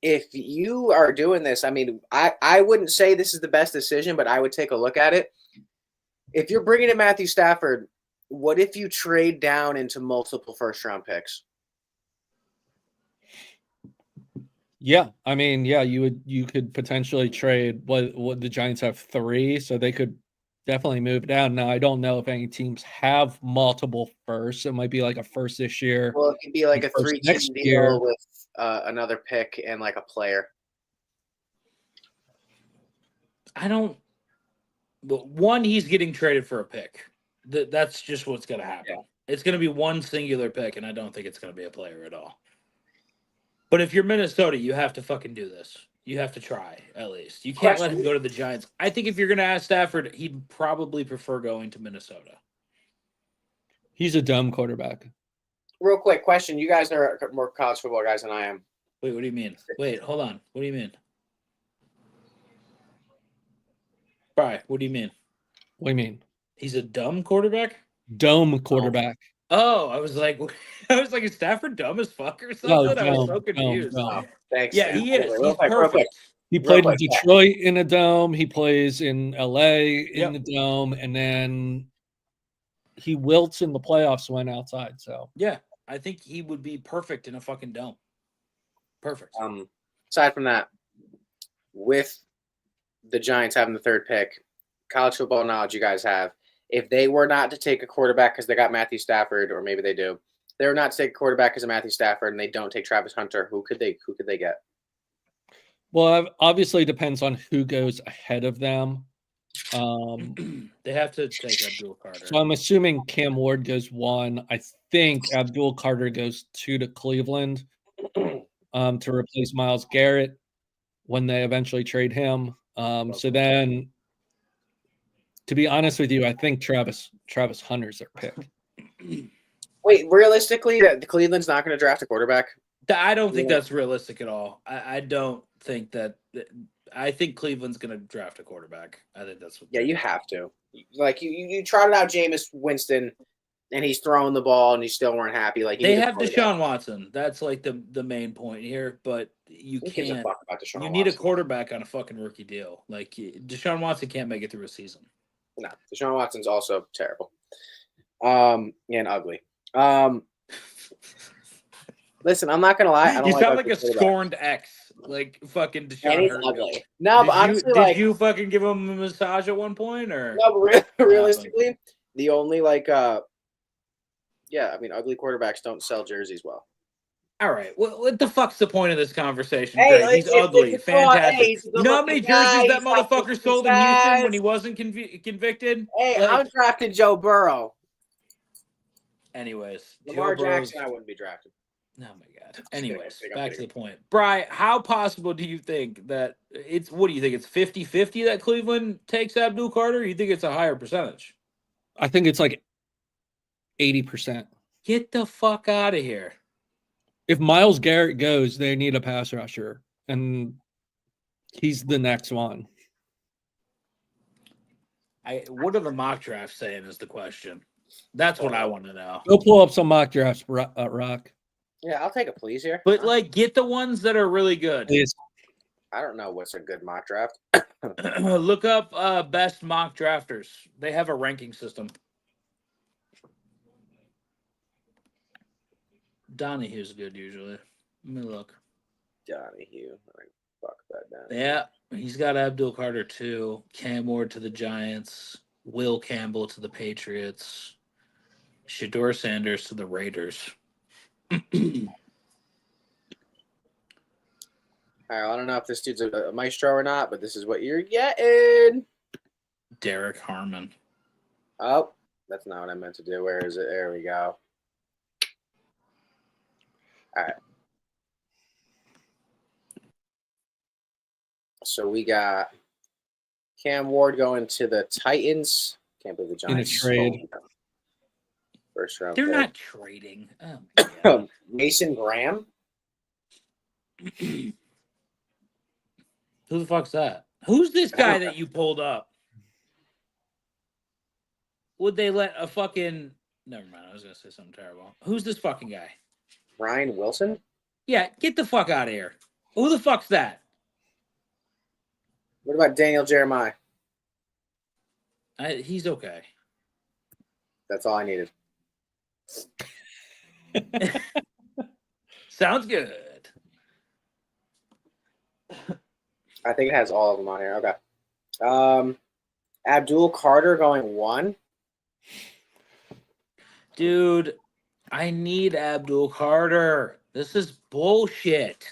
If you are doing this, I mean, I wouldn't say this is the best decision, but I would take a look at it. If you're bringing in Matthew Stafford, what if you trade down into multiple first-round picks? Yeah, I mean, yeah, you could potentially trade what the Giants have 3, so they could definitely move down. Now, I don't know if any teams have multiple firsts. It might be like a first this year. Well, it could be like a 3-2 next deal year with another pick and like a player. One, he's getting traded for a pick. That's just what's going to happen. Yeah. It's going to be one singular pick, and I don't think it's going to be a player at all. But if you're Minnesota, you have to fucking do this. You have to try, at least. You can't let him go to the Giants. I think if you're going to ask Stafford, he'd probably prefer going to Minnesota. He's a dumb quarterback. Real quick question. You guys are more college football guys than I am. Wait, what do you mean? Wait, hold on. What do you mean? Bri, what do you mean? What do you mean? He's a dumb quarterback? Dome quarterback. Oh, I was like, is Stafford dumb as fuck or No, something? I was so dome, confused. dome. Oh, thanks. Yeah, man. he is. Real He's quick, real quick. perfect. He Real played in quick, yeah. Detroit in a dome. He plays in LA in Yep. the dome, and then he wilts in the playoffs when outside. So Yeah, I think he would be perfect in a fucking dome. Perfect. Aside from that, with the Giants having the third pick, college football knowledge you guys have, if they were not to take a quarterback because they got Matthew Stafford, or maybe they do, they were not to take a quarterback because of Matthew Stafford, and they don't take Travis Hunter, who could they get? well, obviously it depends on who goes ahead of them. They have to take Abdul Carter. So I'm assuming Cam Ward goes 1. I think Abdul Carter goes 2 to Cleveland to replace Myles Garrett when they eventually trade him. So then, to be honest with you, I think Travis Hunter's their pick. Wait, realistically, that Cleveland's not going to draft a quarterback? I don't think that's realistic at all. I don't think that. I think Cleveland's going to draft a quarterback. I think that's what. Yeah, you have to. Like you trotted out Jameis Winston, and he's throwing the ball, and you still weren't happy. Like they have Deshaun Watson. That's like the main point here. But you can't. You need a quarterback on a fucking rookie deal. Like Deshaun Watson can't make it through a season. No, Deshaun Watson's also terrible, and ugly. Listen, I'm not gonna lie. I don't you like sound like a scorned ex, like fucking Deshaun. And he's ugly. No, but honestly, did you fucking give him a massage at one point, or no? But realistically, the only ugly quarterbacks don't sell jerseys well. All right, well, what the fuck's the point of this conversation? Hey, he's ugly, fantastic. You know how many jerseys that guy, motherfucker sold in Houston when he wasn't convicted? Hey, I'm drafting Joe Burrow. Anyways, Lamar Jackson, I wouldn't be drafted. Oh my god. Anyways, back to the point. Bri, how possible do you think that it's what do you think? It's 50-50 that Cleveland takes Abdul Carter? Or you think it's a higher percentage? I think it's like 80%. Get the fuck out of here. If Myles Garrett goes, they need a pass rusher, and he's the next one. What are the mock drafts saying is the question. That's what I want to know. Go pull up some mock drafts, Rock. Yeah, I'll take a please here. But get the ones that are really good. Please. I don't know what's a good mock draft. Look up best mock drafters. They have a ranking system. Donahue's good usually. Let me look. Donahue. Fuck that down. Yeah, he's got Abdul Carter too. Cam Ward to the Giants. Will Campbell to the Patriots. Shador Sanders to the Raiders. All right, I don't know if this dude's a maestro or not, but this is what you're getting. Derek Harmon. Oh, that's not what I meant to do. Where is it? There we go. All right. So we got Cam Ward going to the Titans. Can't believe the Giants. In a trade. First round. They're pick. not trading. Oh my God. Mason Graham. Who the fuck's that? Who's this guy that you pulled up? Would they let a fucking... Never mind. I was going to say something terrible. Who's this fucking guy? Ryan Wilson? Yeah, get the fuck out of here. Who the fuck's that? What about Daniel Jeremiah? He's okay. That's all I needed. Sounds good. I think it has all of them on here. Okay. Abdul Carter going 1. Dude, I need Abdul Carter. This is bullshit.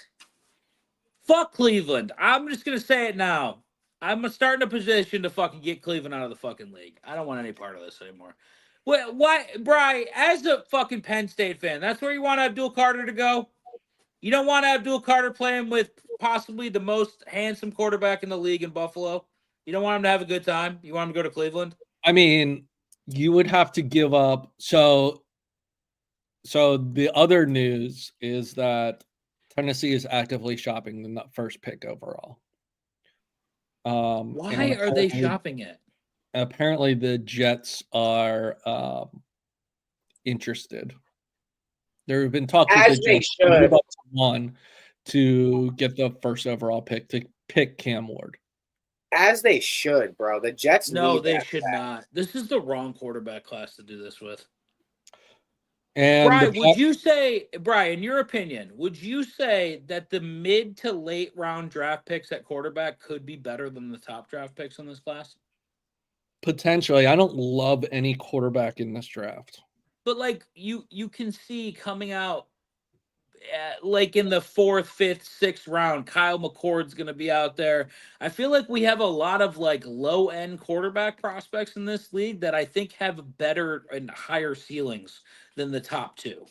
Fuck Cleveland. I'm just going to say it now. I'm starting a position to fucking get Cleveland out of the fucking league. I don't want any part of this anymore. Why, Bri, as a fucking Penn State fan, that's where you want Abdul Carter to go? You don't want Abdul Carter playing with possibly the most handsome quarterback in the league in Buffalo? You don't want him to have a good time? You want him to go to Cleveland? I mean, you would have to give up. So the other news is that Tennessee is actively shopping the first pick overall. Why are they shopping it? Apparently, the Jets are interested. There have been talks with As the they Jets to should. move up to 1 to get the first overall pick to pick Cam Ward. As they should, bro. The Jets No, need they that should back. not. This is the wrong quarterback class to do this with. And Brian, would you say, Brian, in your opinion, would you say that the mid to late round draft picks at quarterback could be better than the top draft picks in this class? potentially, I don't love any quarterback in this draft. But like you can see coming out like in the 4th, 5th, 6th round, Kyle McCord's going to be out there. I feel like we have a lot of like low end quarterback prospects in this league that I think have better and higher ceilings than the top 2.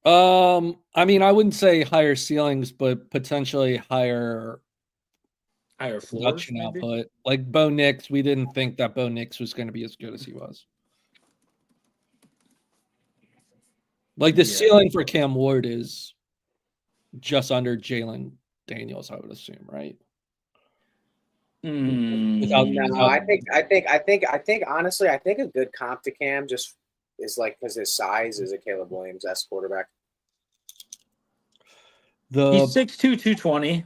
I mean, I wouldn't say higher ceilings, but potentially higher Floors, production maybe? output. Like Bo Nix, we didn't think that Bo Nix was going to be as good as he was. Like the ceiling for Cam Ward is just under Jalen Daniels, I would assume, right? No, I think honestly, I think a good comp to Cam just is like because his size is a Caleb Williams-esque quarterback. He's 6'2", 220.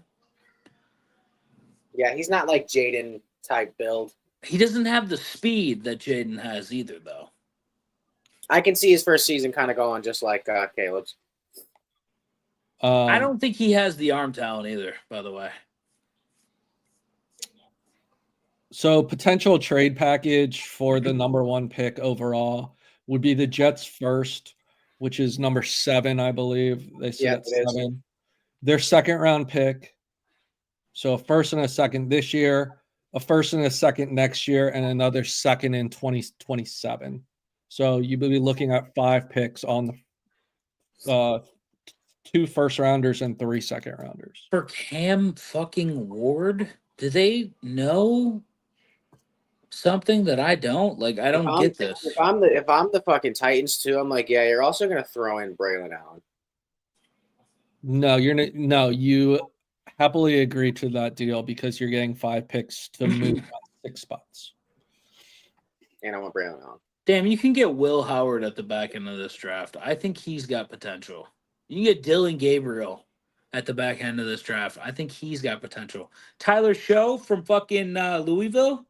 Yeah, he's not like Jaden type build. He doesn't have the speed that Jaden has either, though. I can see his first season kind of going just like Caleb's. I don't think he has the arm talent either, by the way. So potential trade package for the number 1 pick overall would be the Jets first, which is number 7, I believe. They sit at 7. Their second round pick. So a first and a second this year, a first and a second next year, and another second in 2027. So you'd be looking at 5 picks on the 2 first rounders and 3 second rounders. For Cam fucking Ward, do they know something that I don't? Like, I don't get this. If I'm the fucking Titans too, I'm like, yeah, you're also gonna throw in Braylon Allen. No, you happily agree to that deal because you're getting 5 picks to move 6 spots. And I want Braylon Allen. Damn, you can get Will Howard at the back end of this draft. I think he's got potential. You can get Dylan Gabriel at the back end of this draft. I think he's got potential. Tyler Show from fucking Louisville.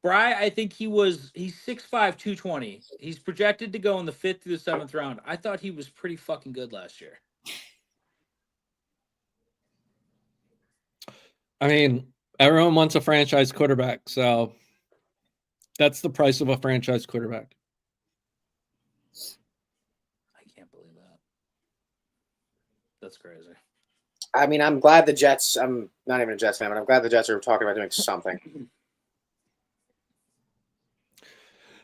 Bry, I think he's 6'5", 220. He's projected to go in the 5th through the 7th round. I thought he was pretty fucking good last year. I mean, everyone wants a franchise quarterback, so that's the price of a franchise quarterback. I can't believe that. That's crazy. I mean, I'm glad the Jets. I'm not even a Jets fan, but I'm glad the Jets are talking about doing something.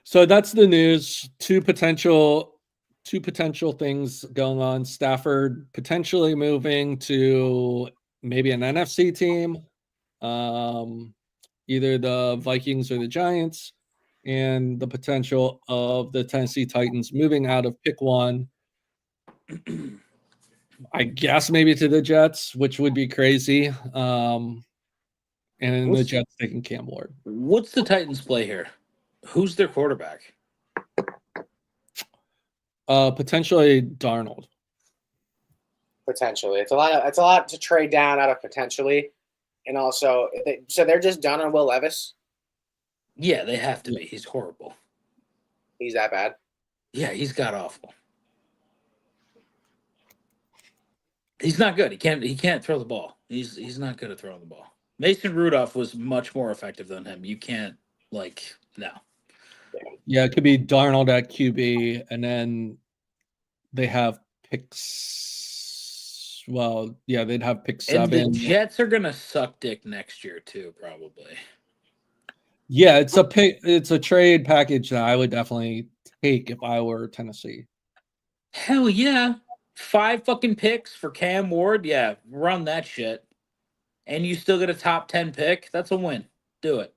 So that's the news. Two potential things going on. Stafford potentially moving to maybe an NFC team, either the Vikings or the Giants, and the potential of the Tennessee Titans moving out of pick 1. I guess maybe to the Jets, which would be crazy. And then the Jets taking Cam Ward. What's the Titans play here? Who's their quarterback? Potentially Darnold. Potentially, it's a lot to trade down out of potentially, and also so they're just done on Will Levis. Yeah, they have to be. He's horrible. He's that bad. Yeah, he's got awful. He's not good. He can't throw the ball. He's not good at throwing the ball. Mason Rudolph was much more effective than him. You can't no. Yeah, it could be Darnold at QB, and then they have picks. Well, yeah, they'd have pick 7. And the Jets are gonna suck dick next year too, probably. Yeah, it's a trade package that I would definitely take if I were Tennessee. Hell yeah. 5 fucking picks for Cam Ward. Yeah, run that shit. And you still get a top 10 pick. That's a win. Do it.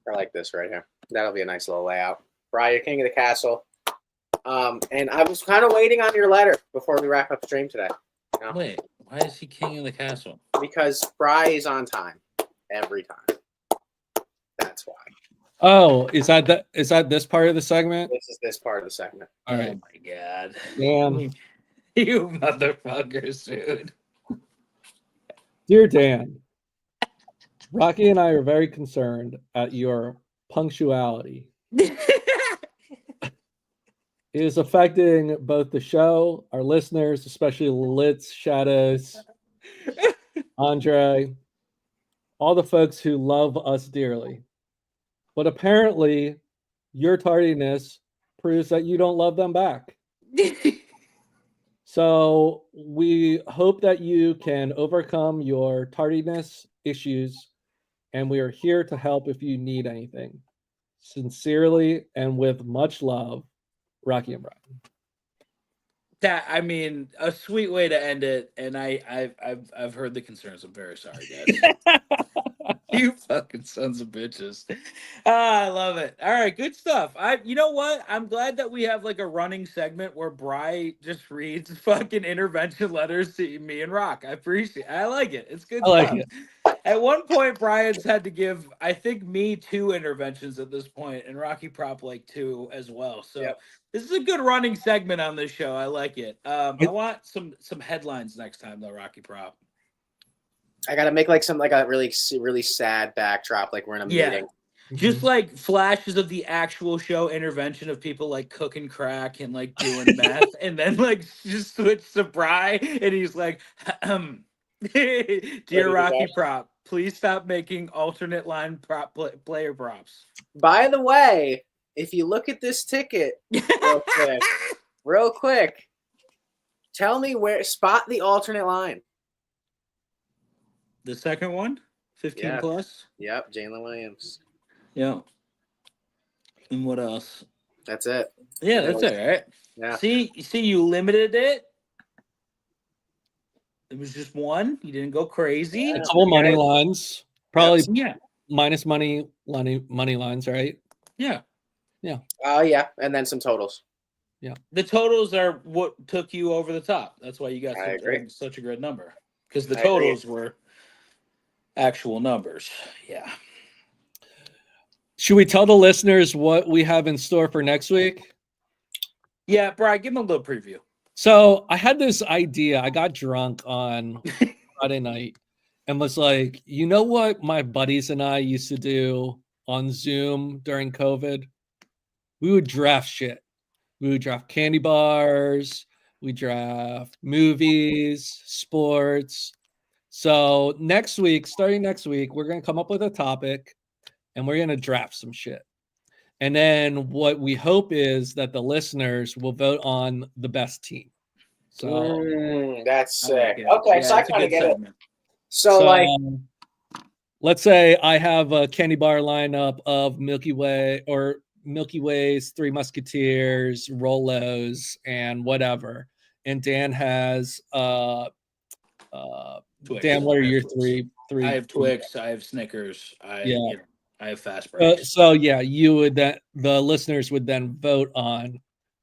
I like this right here. That'll be a nice little layout. Brian, you're king of the castle. And I was kind of waiting on your letter before we wrap up the stream today. You know? Wait, why is he king of the castle? Because Bry is on time every time. That's why. Oh, is that this part of the segment? This is this part of the segment. All right. Oh my god. Dan. You motherfuckers, dude. Dear Dan, Rocky and I are very concerned at your punctuality. It is affecting both the show, our listeners, especially Litz, Shadows, Andre, all the folks who love us dearly. But apparently, your tardiness proves that you don't love them back. So we hope that you can overcome your tardiness issues, and we are here to help if you need anything. Sincerely and with much love, Rocky and Brian. That, I mean, a sweet way to end it, and I've heard the concerns. I'm very sorry, guys. You fucking sons of bitches. I love it. All right, good stuff. You know what? I'm glad that we have like a running segment where Bry just reads fucking intervention letters to me and Rock. I appreciate it. I like it. It's good I stuff. like it. At one point, Brian's had to give, I think, me 2 interventions at this point, and Rocky Prop like 2 as well. So Yep. This is a good running segment on this show. I like it. I want some headlines next time, though, Rocky Prop. I gotta make like a really sad backdrop, like we're in a meeting. Just like flashes of the actual show intervention of people like cooking crack and like doing meth, and then like just switch to Bry, and he's like, "Dear Rocky Prop, please stop making alternate line player props." By the way, if you look at this ticket real quick, tell me spot the alternate line. The second one, 15 plus. Yep, Jalen Williams. Yeah. And what else? That's it. Yeah, that's it, right? Yeah. See, you limited it. It was just one. You didn't go crazy. A couple money lines, probably Yeah. minus money lines, right? Yeah. Yeah. Yeah, and then some totals. Yeah. The totals are what took you over the top. That's why you got I agree. such a good number, because the totals were actual numbers. Yeah. Should we tell the listeners what we have in store for next week? Yeah, Brian, give them a little preview. So I had this idea. I got drunk on Friday night and was like, you know what my buddies and I used to do on Zoom during COVID? We would draft shit. We would draft candy bars. We draft movies, sports. So starting next week, we're going to come up with a topic and we're going to draft some shit. And then what we hope is that the listeners will vote on the best team. So that's sick. Like okay, so I kind of get segment. it. So like, let's say I have a candy bar lineup of Milky Way's, Three Musketeers, Rolos, and whatever. And Dan has Twix. Dan, what are your three? I have Twix. I have Snickers. I have fast breaks. So yeah, the listeners would then vote on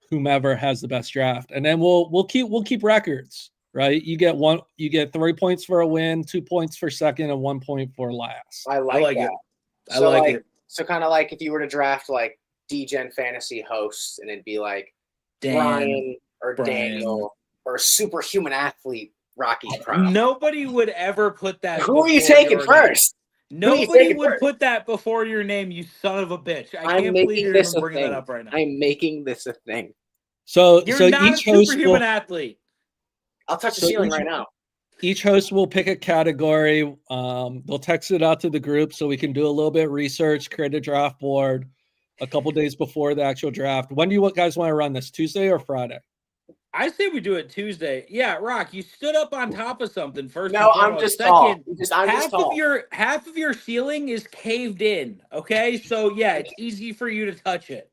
whomever has the best draft, and then we'll keep records, right? You get 3 points for a win, 2 points for second, and 1 point for last. I like it. I like it. So kind of like if you were to draft like Degen Fantasy hosts, and it'd be like Brian or Daniel or superhuman athlete Rocky Prop. Nobody would ever put that. Who are you taking first? Nobody would put that before your name, you son of a bitch. I can't believe you're even bringing that up right now. I'm making this a thing. So you're not each a superhuman athlete. I'll touch the ceiling right now. Each host will pick a category. They'll text it out to the group so we can do a little bit of research, create a draft board a couple days before the actual draft. When do you guys want to run this? Tuesday or Friday? I say we do it Tuesday. Yeah, Rock, you stood up on top of something first. No, I'm just tall. Half of your ceiling is caved in. Okay, so yeah, it's easy for you to touch it.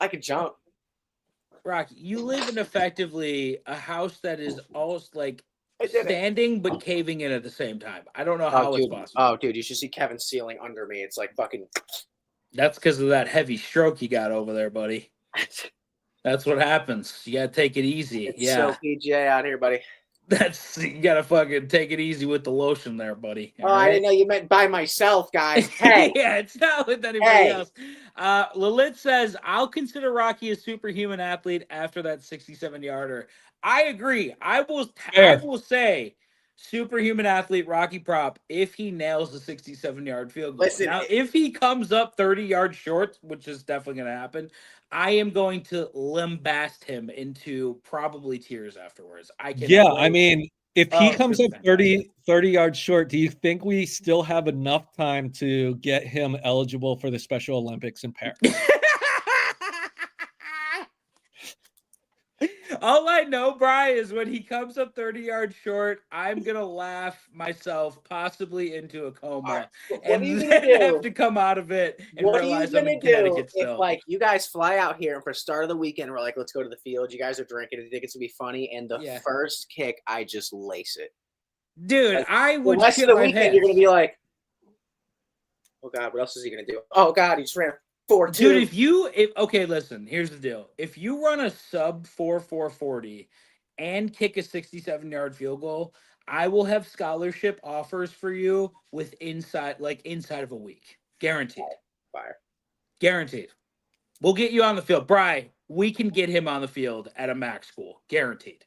I could jump. Rock, you live in effectively a house that is almost like standing but caving in at the same time. I don't know how it's possible. Oh, dude, you should see Kevin's ceiling under me. It's like fucking. That's because of that heavy stroke you got over there, buddy. That's what happens. You gotta take it easy. It's so PGA out here, buddy. You gotta fucking take it easy with the lotion there, buddy. Oh, I didn't know you meant by myself, guys. Hey. Yeah, it's not with anybody else. Lilith says, I'll consider Rocky a superhuman athlete after that 67-yarder. I agree. I will say superhuman athlete Rocky Prop if he nails the 67-yard field goal. Listen, now, if he comes up 30 yards short, which is definitely going to happen, I am going to limbast him into probably tears afterwards. I mean, if he comes up fantastic. 30 yards short, do you think we still have enough time to get him eligible for the Special Olympics in Paris? All I know, Bri, is when he comes up 30 yards short, I'm going to laugh myself possibly into a coma. Right. And then have to come out of it and what realize are I'm you in gonna Connecticut do still. if, like, you guys fly out here and for start of the weekend, we're like, let's go to the field. You guys are drinking. You think it's going to be funny. And the first kick, I just lace it. Dude, like, I would the rest of shit the my weekend, you're going to pants. be like, oh, God, what else is he going to do? Oh, God, he just ran 4-2. Dude, okay, listen, here's the deal. If you run a sub 4.40 and kick a 67-yard field goal, I will have scholarship offers for you inside of a week. Guaranteed. Fire. Guaranteed. We'll get you on the field. Bri, we can get him on the field at a MAC school. Guaranteed.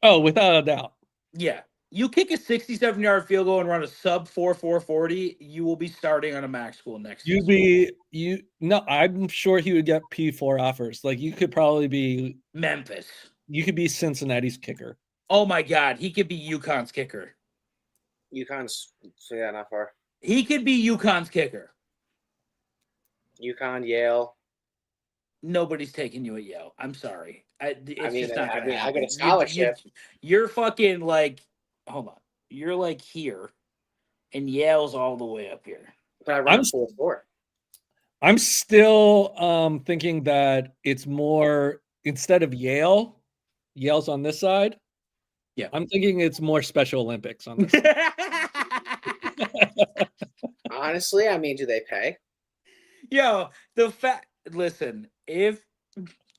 Oh, without a doubt. Yeah. You kick a 67-yard field goal and run a sub 4.40, you will be starting on a MAC school next year. No, I'm sure he would get P4 offers. Like, you could probably be Memphis. You could be Cincinnati's kicker. Oh my God, he could be UConn's kicker. UConn's, so yeah, not far. He could be UConn's kicker. UConn, Yale. Nobody's taking you at Yale. I'm sorry. It's just not going to happen. I get a scholarship. You're fucking like, hold on. You're like here, and Yale's all the way up here. But I run 4.4. I'm still thinking that it's more, instead of Yale's on this side. Yeah. I'm thinking it's more Special Olympics on this side. Honestly, I mean, do they pay? Yo, listen,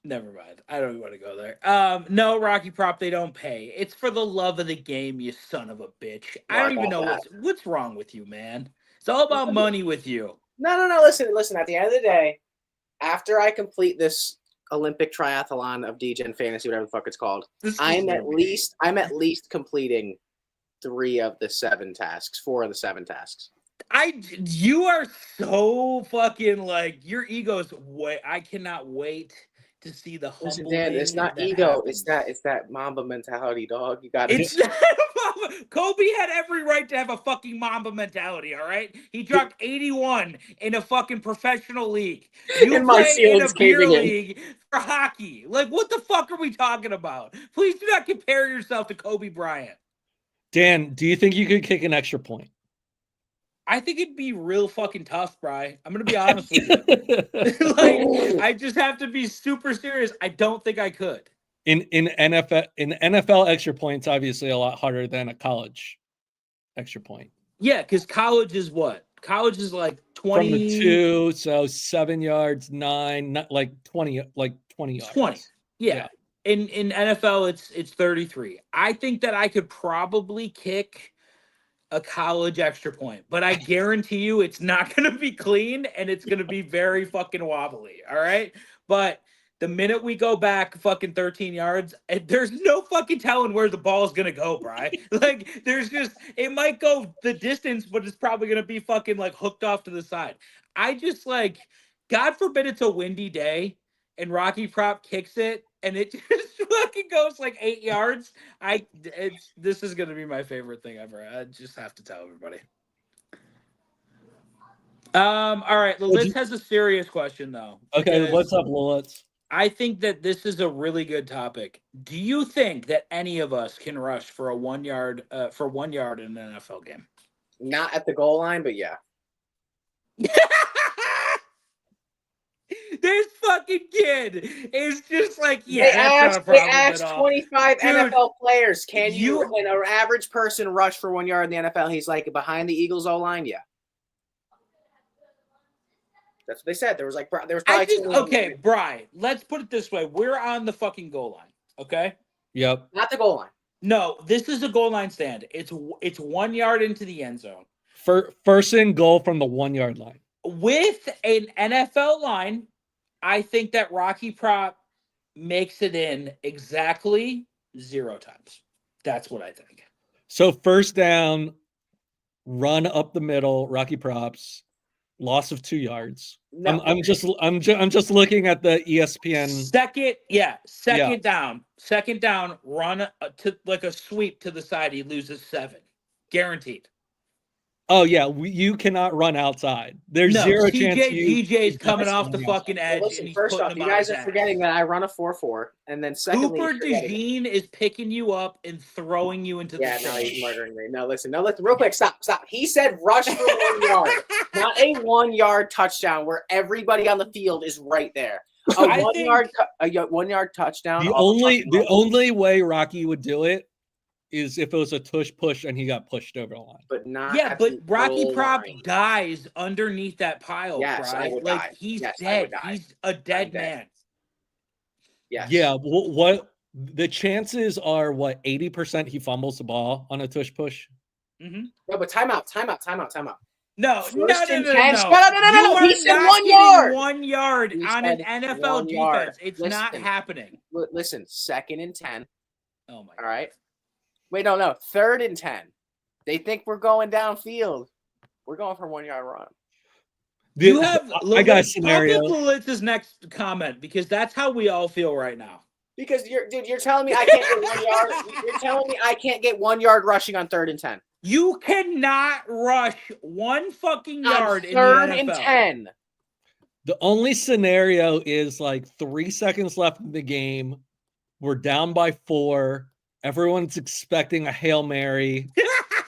never mind. I don't want to go there. No, Rocky Prop, they don't pay. It's for the love of the game, you son of a bitch. I don't even know what's wrong with you, man. It's all about money with you. No. Listen. At the end of the day, after I complete this Olympic triathlon of Degen Fantasy, whatever the fuck it's called, I'm at least completing 4 of the 7 tasks. You are so fucking like, your ego's I cannot wait to see the humble. Listen, Dan, it's not ego. Happens. It's that Mamba mentality, dog. You got it. It's not Mamba. Kobe had every right to have a fucking Mamba mentality. All right, he dropped 81 in a fucking professional league. You play in a beer league for hockey. Like, what the fuck are we talking about? Please do not compare yourself to Kobe Bryant. Dan, do you think you could kick an extra point? I think it'd be real fucking tough, Bri. I'm gonna be honest with you. Like, I just have to be super serious. I don't think I could. In NFL extra points, obviously a lot harder than a college extra point. Yeah, because college is what? College is like 20 from the 2, so 7 yards, 9, not like 20 yards. 20. Yeah. In NFL, it's 33. I think that I could probably kick a college extra point, but I guarantee you it's not going to be clean and it's going to be very fucking wobbly. All right. But the minute we go back fucking 13 yards, there's no fucking telling where the ball is going to go, Bri. Like, it might go the distance, but it's probably going to be fucking like hooked off to the side. I just like, God forbid it's a windy day and Rocky Prop kicks it and it just fucking goes like 8 yards. This is gonna be my favorite thing ever. I just have to tell everybody. All right, Lilith has a serious question though. Okay, what's up, Lilith? I think that this is a really good topic. Do you think that any of us can rush for a 1 yard in an NFL game? Not at the goal line, but yeah. This fucking kid is just like, yeah. They asked 25 NFL players, can an average person rush for 1 yard in the NFL? He's like, behind the Eagles O line, yeah. That's what they said. There was I probably think, 21. okay, Bri, let's put it this way. We're on the fucking goal line, okay? Yep. Not the goal line. No, this is a goal line stand. It's 1 yard into the end zone. First and goal from the 1 yard line. With an NFL line, I think that Rocky Prop makes it in exactly 0 times. That's what I think. So first down, run up the middle, Rocky Props, loss of 2 yards. No. I'm just looking at the ESPN. Second down, run to like a sweep to the side. He loses 7, guaranteed. Oh yeah, you cannot run outside. There's zero chance. GJ's coming off the outside. fucking edge, Listen, and he's first putting off, him you on guys his are ass. forgetting that I run a 4-4, and then secondly, Cooper DeJean is picking you up and throwing you into the now sand. he's murdering me. No, listen, real quick, stop. He said rush for 1 yard, not a 1 yard touchdown where everybody on the field is right there. A 1 yard touchdown. The only way Rocky would do it is if it was a tush push and he got pushed over the line. But not. Yeah, but Rocky Prop line. dies underneath that pile. Yes, right? I would like die. he's Yes, I dead. would die. He's a dead I'm dead. man. Yes. Yeah. What the chances are? What 80% he fumbles the ball on a tush push? Mm-hmm. No, but timeout. No. No. You He are said not 1 getting yard. 1 yard He on an said NFL 1 yard. defense. It's not happening. Listen, 2nd and 10. Oh my. All right. Wait, no. 3rd and 10. They think we're going downfield. We're going for 1 yard run. You have. I got a scenario. Pop up Lalitz's next comment because that's how we all feel right now. Because you're telling me I can't get 1 yard. You're telling me I can't get 1 yard rushing on 3rd and 10. You cannot rush 1 fucking yard in the 3rd NFL. and 10. The only scenario is like 3 seconds left in the game. We're down by 4. Everyone's expecting a Hail Mary.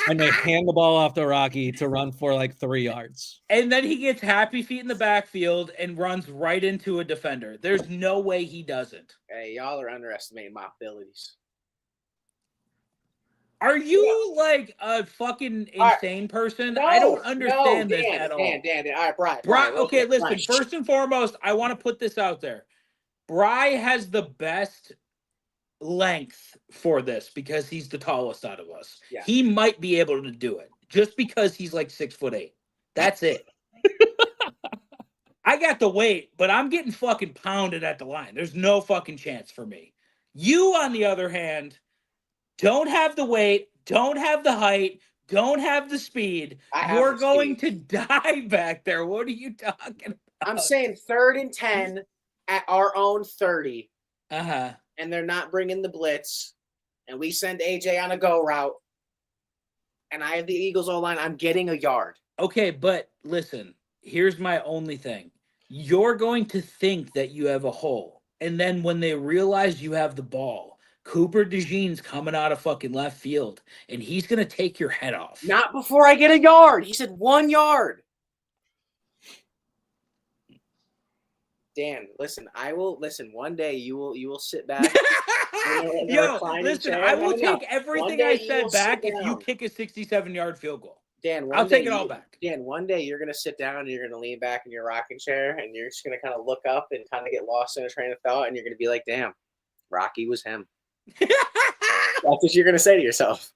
And they hand the ball off to Rocky to run for like 3 yards. And then he gets happy feet in the backfield and runs right into a defender. There's no way he doesn't. Hey, y'all are underestimating my abilities. Are you like a fucking insane person? I don't understand this at all. Dan. All right, Brian. Okay, listen. First and foremost, I want to put this out there. Bri has the best length for this because he's the tallest out of us. Yeah. He might be able to do it just because he's like 6'8". That's it. I got the weight, but I'm getting fucking pounded at the line. There's no fucking chance for me. You, on the other hand, don't have the weight, don't have the height, don't have the speed. You're going to die back there. What are you talking about? I'm saying 3rd and 10 at our own 30. Uh-huh. And they're not bringing the blitz, and we send AJ on a go route, and I have the Eagles O-line, I'm getting a yard. Okay, but listen, here's my only thing. You're going to think that you have a hole, and then when they realize you have the ball, Cooper DeJean's coming out of fucking left field, and he's going to take your head off. Not before I get a yard. He said 1 yard. Dan, listen, one day you will sit back. Yo, listen, I will take everything I said back if you kick a 67-yard field goal. Dan, I'll take it all back. Dan, one day you're going to sit down and you're going to lean back in your rocking chair and you're just going to kind of look up and kind of get lost in a train of thought and you're going to be like, damn, Rocky was him. That's what you're going to say to yourself.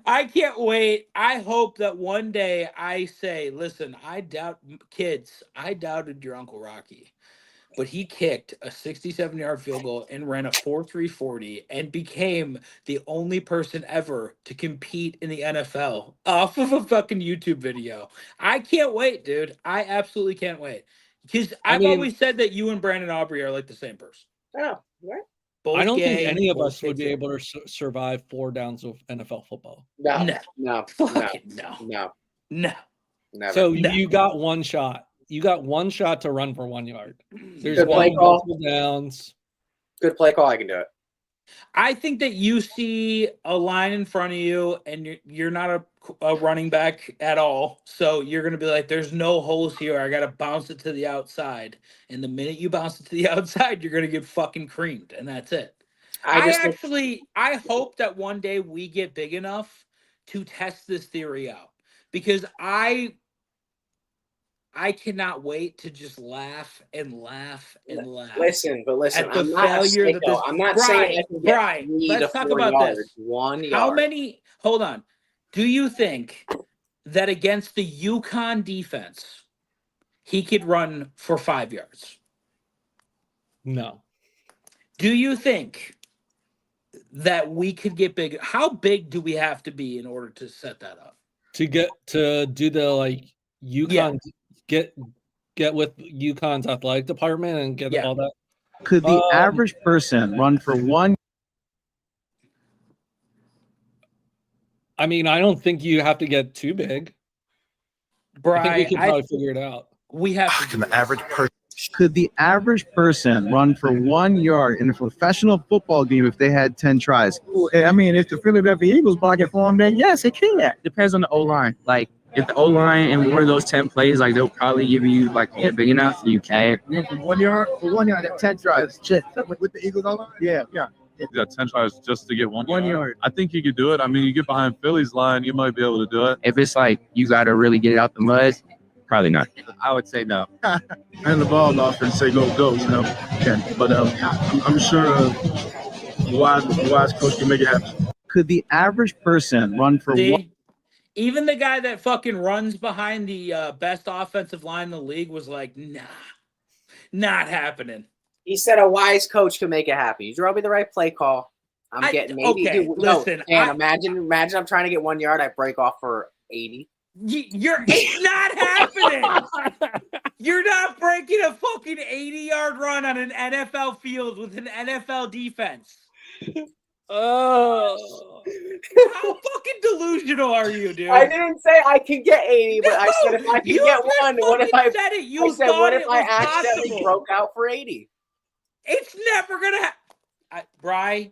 I can't wait. I hope that one day I say, listen, I doubted your Uncle Rocky, but he kicked a 67-yard field goal and ran a 4.3 40 and became the only person ever to compete in the NFL off of a fucking YouTube video. I can't wait, dude. I absolutely can't wait. Because I've always said that you and Brandon Aubrey are like the same person. Oh, right. I don't think any of us would be able to survive 4 downs of NFL football. No. Never. So you got one shot. You got one shot to run for 1 yard. There's Good play call. Downs. Good play call. I can do it. I think that you see a line in front of you and you're not a running back at all. So you're going to be like, there's no holes here. I got to bounce it to the outside. And the minute you bounce it to the outside, you're going to get fucking creamed. And that's it. I hope that one day we get big enough to test this theory out because I I cannot wait to just laugh and laugh and laugh. Listen, at the I'm not failure a that sicko. this. I'm not saying I can get Brian, 3 let's to talk 4 about yards, this. 1 How yard. many? Hold on. Do you think that against the UConn defense, he could run for 5 yards? No. Do you think that we could get big? How big do we have to be in order to set that up? To do the like UConn get with UConn's athletic department and get all that. Could the average person run for 1? I mean, I don't think you have to get too big. Brian, I think we can probably figure it out. We have to. Can the average person? Could the average person run for 1 yard in a professional football game if they had 10 tries? I mean, if the Philadelphia Eagles block it for them, then yes, it can. Depends on the O line. Like if the O line in one of those 10 plays, like they'll probably give you like big enough, you can. For 1 yard, 10 tries. Shit. With the Eagles O line? Yeah. You got 10 tries just to get 1 1 yard. yard. I think you could do it. I mean, you get behind Philly's line, you might be able to do it. If it's like you got to really get it out the mud, probably not. I would say no. Hand the ball off and say go, you know. Yeah. But I'm sure a wise coach can make it happen. Could the average person run for 1? Even the guy that fucking runs behind the best offensive line in the league was like, nah, not happening. He said a wise coach can make it happen. You throw me the right play call. I'm getting maybe. Okay, listen. Imagine I'm trying to get 1 yard. I break off for 80. It's not happening. You're not breaking a fucking 80-yard run on an NFL field with an NFL defense. Oh, how fucking delusional are you, dude? I didn't say I can get 80, but I said if I can get one, what if I said it? You I said thought what if it I was accidentally possible. broke out for 80? It's never gonna happen. Bry,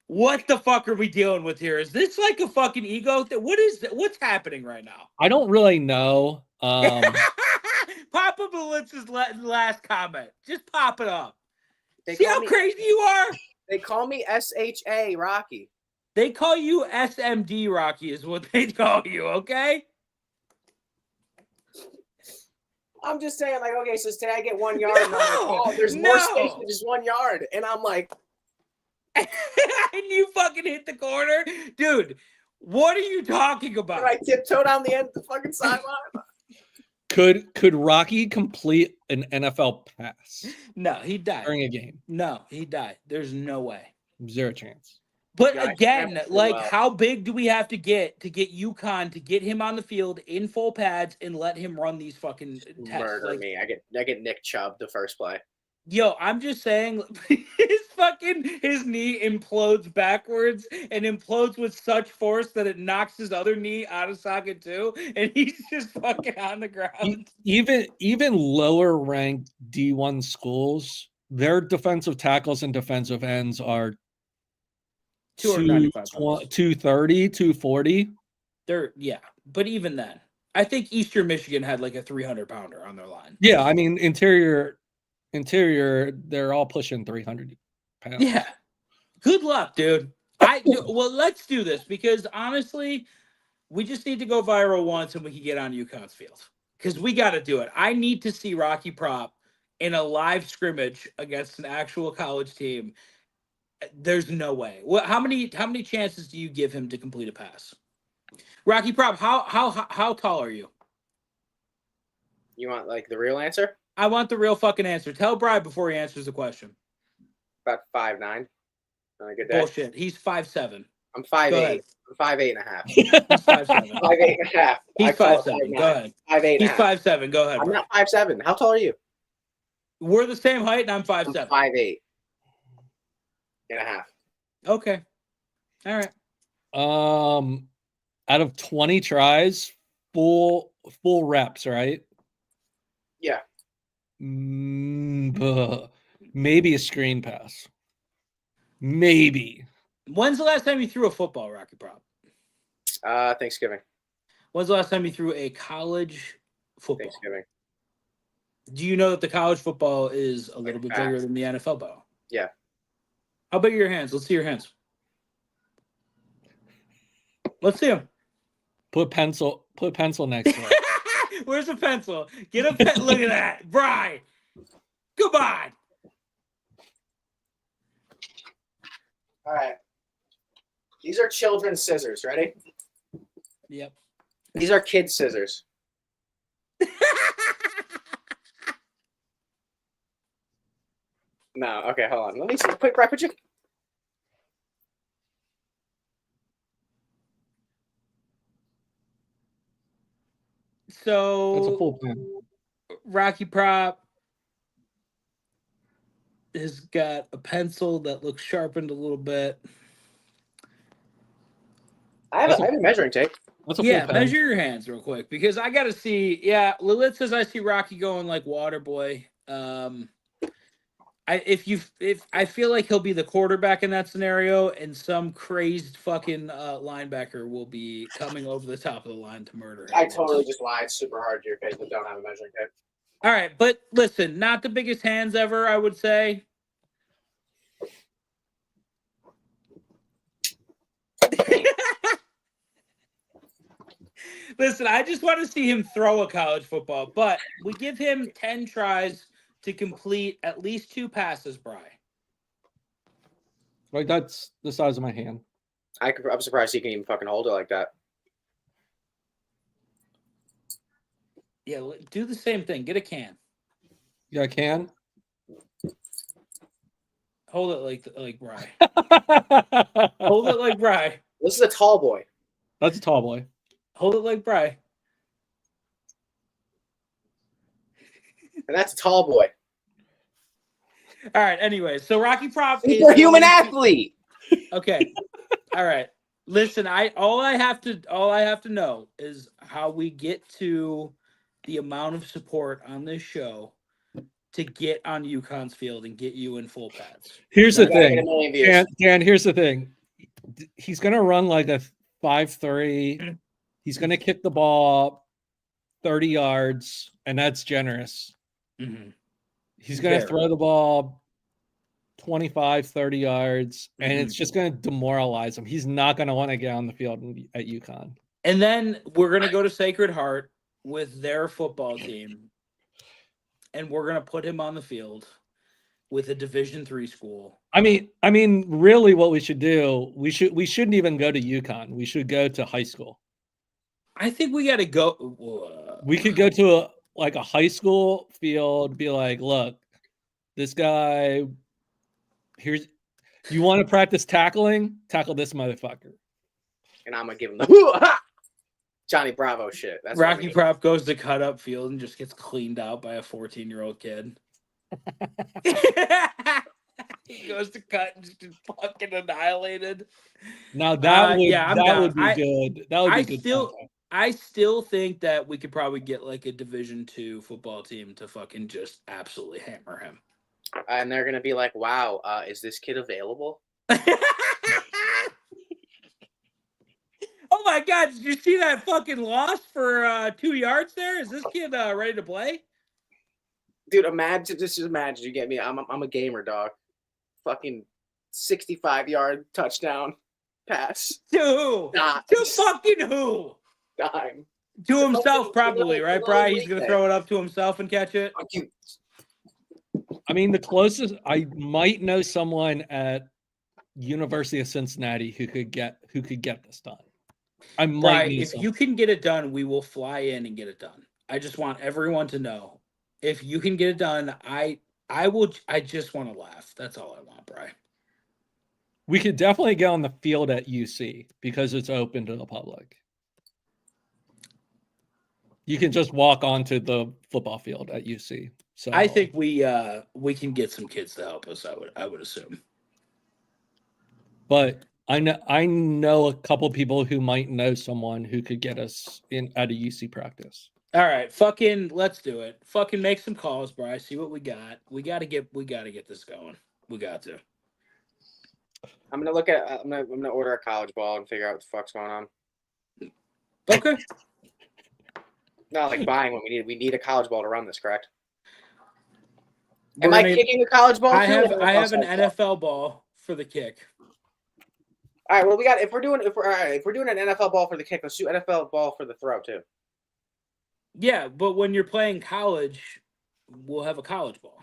what the fuck are we dealing with here? Is this like a fucking ego thing? What is that? What's happening right now? I don't really know. Papa Malitz's last comment. Just pop it up. They See call how me- crazy you are? They call me SHA Rocky. They call you SMD Rocky is what they call you, okay? I'm just saying, like, okay, so today I get 1 yard, and I'm like, oh, there's more space than just 1 yard, and I'm like, and you fucking hit the corner, dude. What are you talking about? and I tiptoe down the end of the fucking sideline. Could Rocky complete an NFL pass No, he died during a game? No, he died. There's no way. Zero chance. But Yeah, again, absolutely like, well. how big do we have to get UConn to get him on the field in full pads and let him run these fucking tests? Murder Like, me. I get Nick Chubb the first play. yo, I'm just saying, his knee implodes backwards and implodes with such force that it knocks his other knee out of socket too, and he's just fucking on the ground. Even lower ranked D1 schools, their defensive tackles and defensive ends are 295 pounds. 230, 240. But even then, I think Eastern Michigan had like a 300-pounder on their line. Yeah, I mean interior, they're all pushing 300 pounds. Yeah. Good luck, dude. Well, let's do this because honestly, we just need to go viral once and we can get on UConn's field because we got to do it. I need to see Rocky Prop in a live scrimmage against an actual college team. There's no way. How many chances do you give him to complete a pass? Rocky Prop, how tall are you? You want like the real answer? I want the real fucking answer. Tell Brad before he answers the question. About 5'9". On a good day. Bullshit. He's 5'7". I'm Go 5'8". ahead. I'm 5'8 and a half. He's 5'7". 5'8 and a half. He's I call it 5'7". 5'9". Go ahead. 5'8 and a He's half. 5'7". Go ahead. I'm Bro. not 5'7". How tall are you? We're the same height, and I'm I'm 5'7". 5'8 and a half. Okay. All right. Out of 20 tries, full reps, right? Yeah. Maybe a screen pass. Maybe. When's the last time you threw a football, Rocky Prop? Thanksgiving. When's the last time you threw a college football? Thanksgiving. Do you know that the college football is a little bit bigger fast. than the NFL ball? Yeah. How big are your hands? Let's see your hands. Let's see them. Put pencil next to it. Where's the pencil? Get a pen. Look at that. Bri. Come on. All right. These are children's scissors. Ready? Yep. These are kids' scissors. No. Okay, hold on. Let me see. Quick, Bri, put your... So That's a full pen. Rocky Prop has got a pencil that looks sharpened a little bit. I have a measuring tape. That's a full Yeah, pen. measure your hands real quick because I got to see. Yeah, Lilith says I see Rocky going like Waterboy. I feel like he'll be the quarterback in that scenario, and some crazed fucking linebacker will be coming over the top of the line to murder him. I totally just lied super hard to your face, but don't have a measuring tape. All right, but listen, not the biggest hands ever, I would say. Listen, I just want to see him throw a college football, but we give him 10 tries to complete at least 2 passes, Bri. Like that's the size of my hand. I'm surprised he can even fucking hold it like that. Yeah, do the same thing. Get a can. Yeah, I can. Hold it like Bri. Hold it like Bri. This is a tall boy. That's a tall boy. Hold it like Bri. And that's a tall boy. All right. Anyway, so Rocky Prop He's is a human athlete. Okay. All right. Listen, all I have to know is how we get to the amount of support on this show to get on UConn's field and get you in full pads. Here's the We gotta get a thing, million views. Dan. Here's the thing. He's gonna run like a 5.3. He's gonna kick the ball 30 yards, and that's generous. Mm-hmm. He's gonna throw the ball 25, 30 yards, and it's just gonna demoralize him. He's not gonna want to get on the field at UConn. And then we're gonna go to Sacred Heart with their football team, and we're gonna put him on the field with a Division III school. I mean, really, what we should do, we shouldn't even go to UConn. We should go to high school. I think we got to go. We could go to a high school field, be like, look, this guy. Here's. You want to practice tackling? Tackle this motherfucker. And I'm gonna give him the Johnny Bravo shit. That's Rocky Prop goes to cut up field and just gets cleaned out by a 14-year-old kid. He goes to cut and just gets fucking annihilated. Now that would I'm would be good. That would be good. I still think that we could probably get like a Division II football team to fucking just absolutely hammer him. And they're gonna be like, "Wow, is this kid available?" Oh my God! Did you see that fucking loss for 2 yards there? Is this kid ready to play? Dude, imagine you get me. I'm a gamer, dog. Fucking 65-yard touchdown pass. To who? To fucking who? Dime. To himself, probably, right, Brian? He's gonna throw it up to himself and catch it. I mean, the closest I might know someone at University of Cincinnati who could get this done. I might. If you can get it done, we will fly in and get it done. I just want everyone to know if you can get it done. I will. I just want to laugh. That's all I want, Brian. We could definitely get on the field at UC because it's open to the public. You can just walk onto the football field at UC. So I think we can get some kids to help us. I would assume. But I know a couple people who might know someone who could get us in at a UC practice. All right, fucking let's do it. Fucking make some calls, Bri. See what we got. We gotta get this going. We got to. I'm gonna order a college ball and figure out what the fuck's going on. Okay. Not like buying one. We need a college ball to run this, correct? Am I kicking a college ball? I have an NFL ball for the kick. All right. Well, if we're doing an NFL ball for the kick, let's do NFL ball for the throw too. Yeah, but when you're playing college, we'll have a college ball.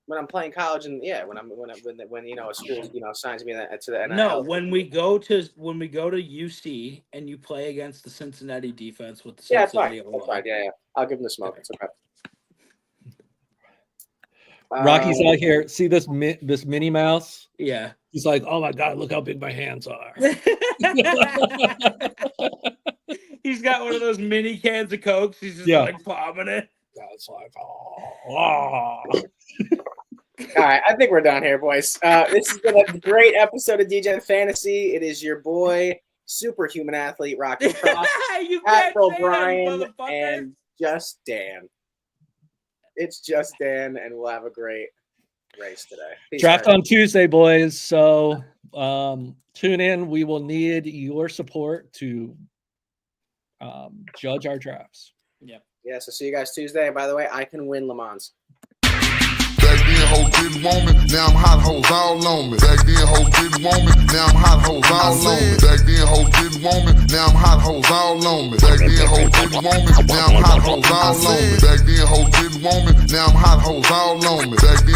When I'm playing college and when you know a school signs me to the NIL. No, when we go to UC and you play against the Cincinnati defense with the Cincinnati That's fine. Yeah, I'll give them the smoke. It's okay. Rocky's out here. See this Minnie Mouse? Yeah. He's like, oh my God, look how big my hands are. He's got one of those mini cans of Cokes. He's just like bombing it. That's like, All right, I think we're done here, boys. This has been a great episode of Degen Fantasy. It is your boy, superhuman athlete, Rocky Cross, Pat O'Brien, and Just Dan. It's Just Dan, and we'll have a great race today. Peace Draft out. on Tuesday, boys. So tune in. We will need your support to judge our drafts. Yep. Yeah, so see you guys Tuesday. And by the way, I can win Le Mans. Back then, hoes didn't want me. Now I'm hot hoes all on me. Back then, hoes didn't want me. Now I'm hot hoes all on me. Back then, hoes didn't want me. Now I'm hot hoes all on me. Back then, hoes didn't want me. Now I'm hot hoes all on me. Back then, hoes didn't want me. Now I'm hot hoes all on me. Back then.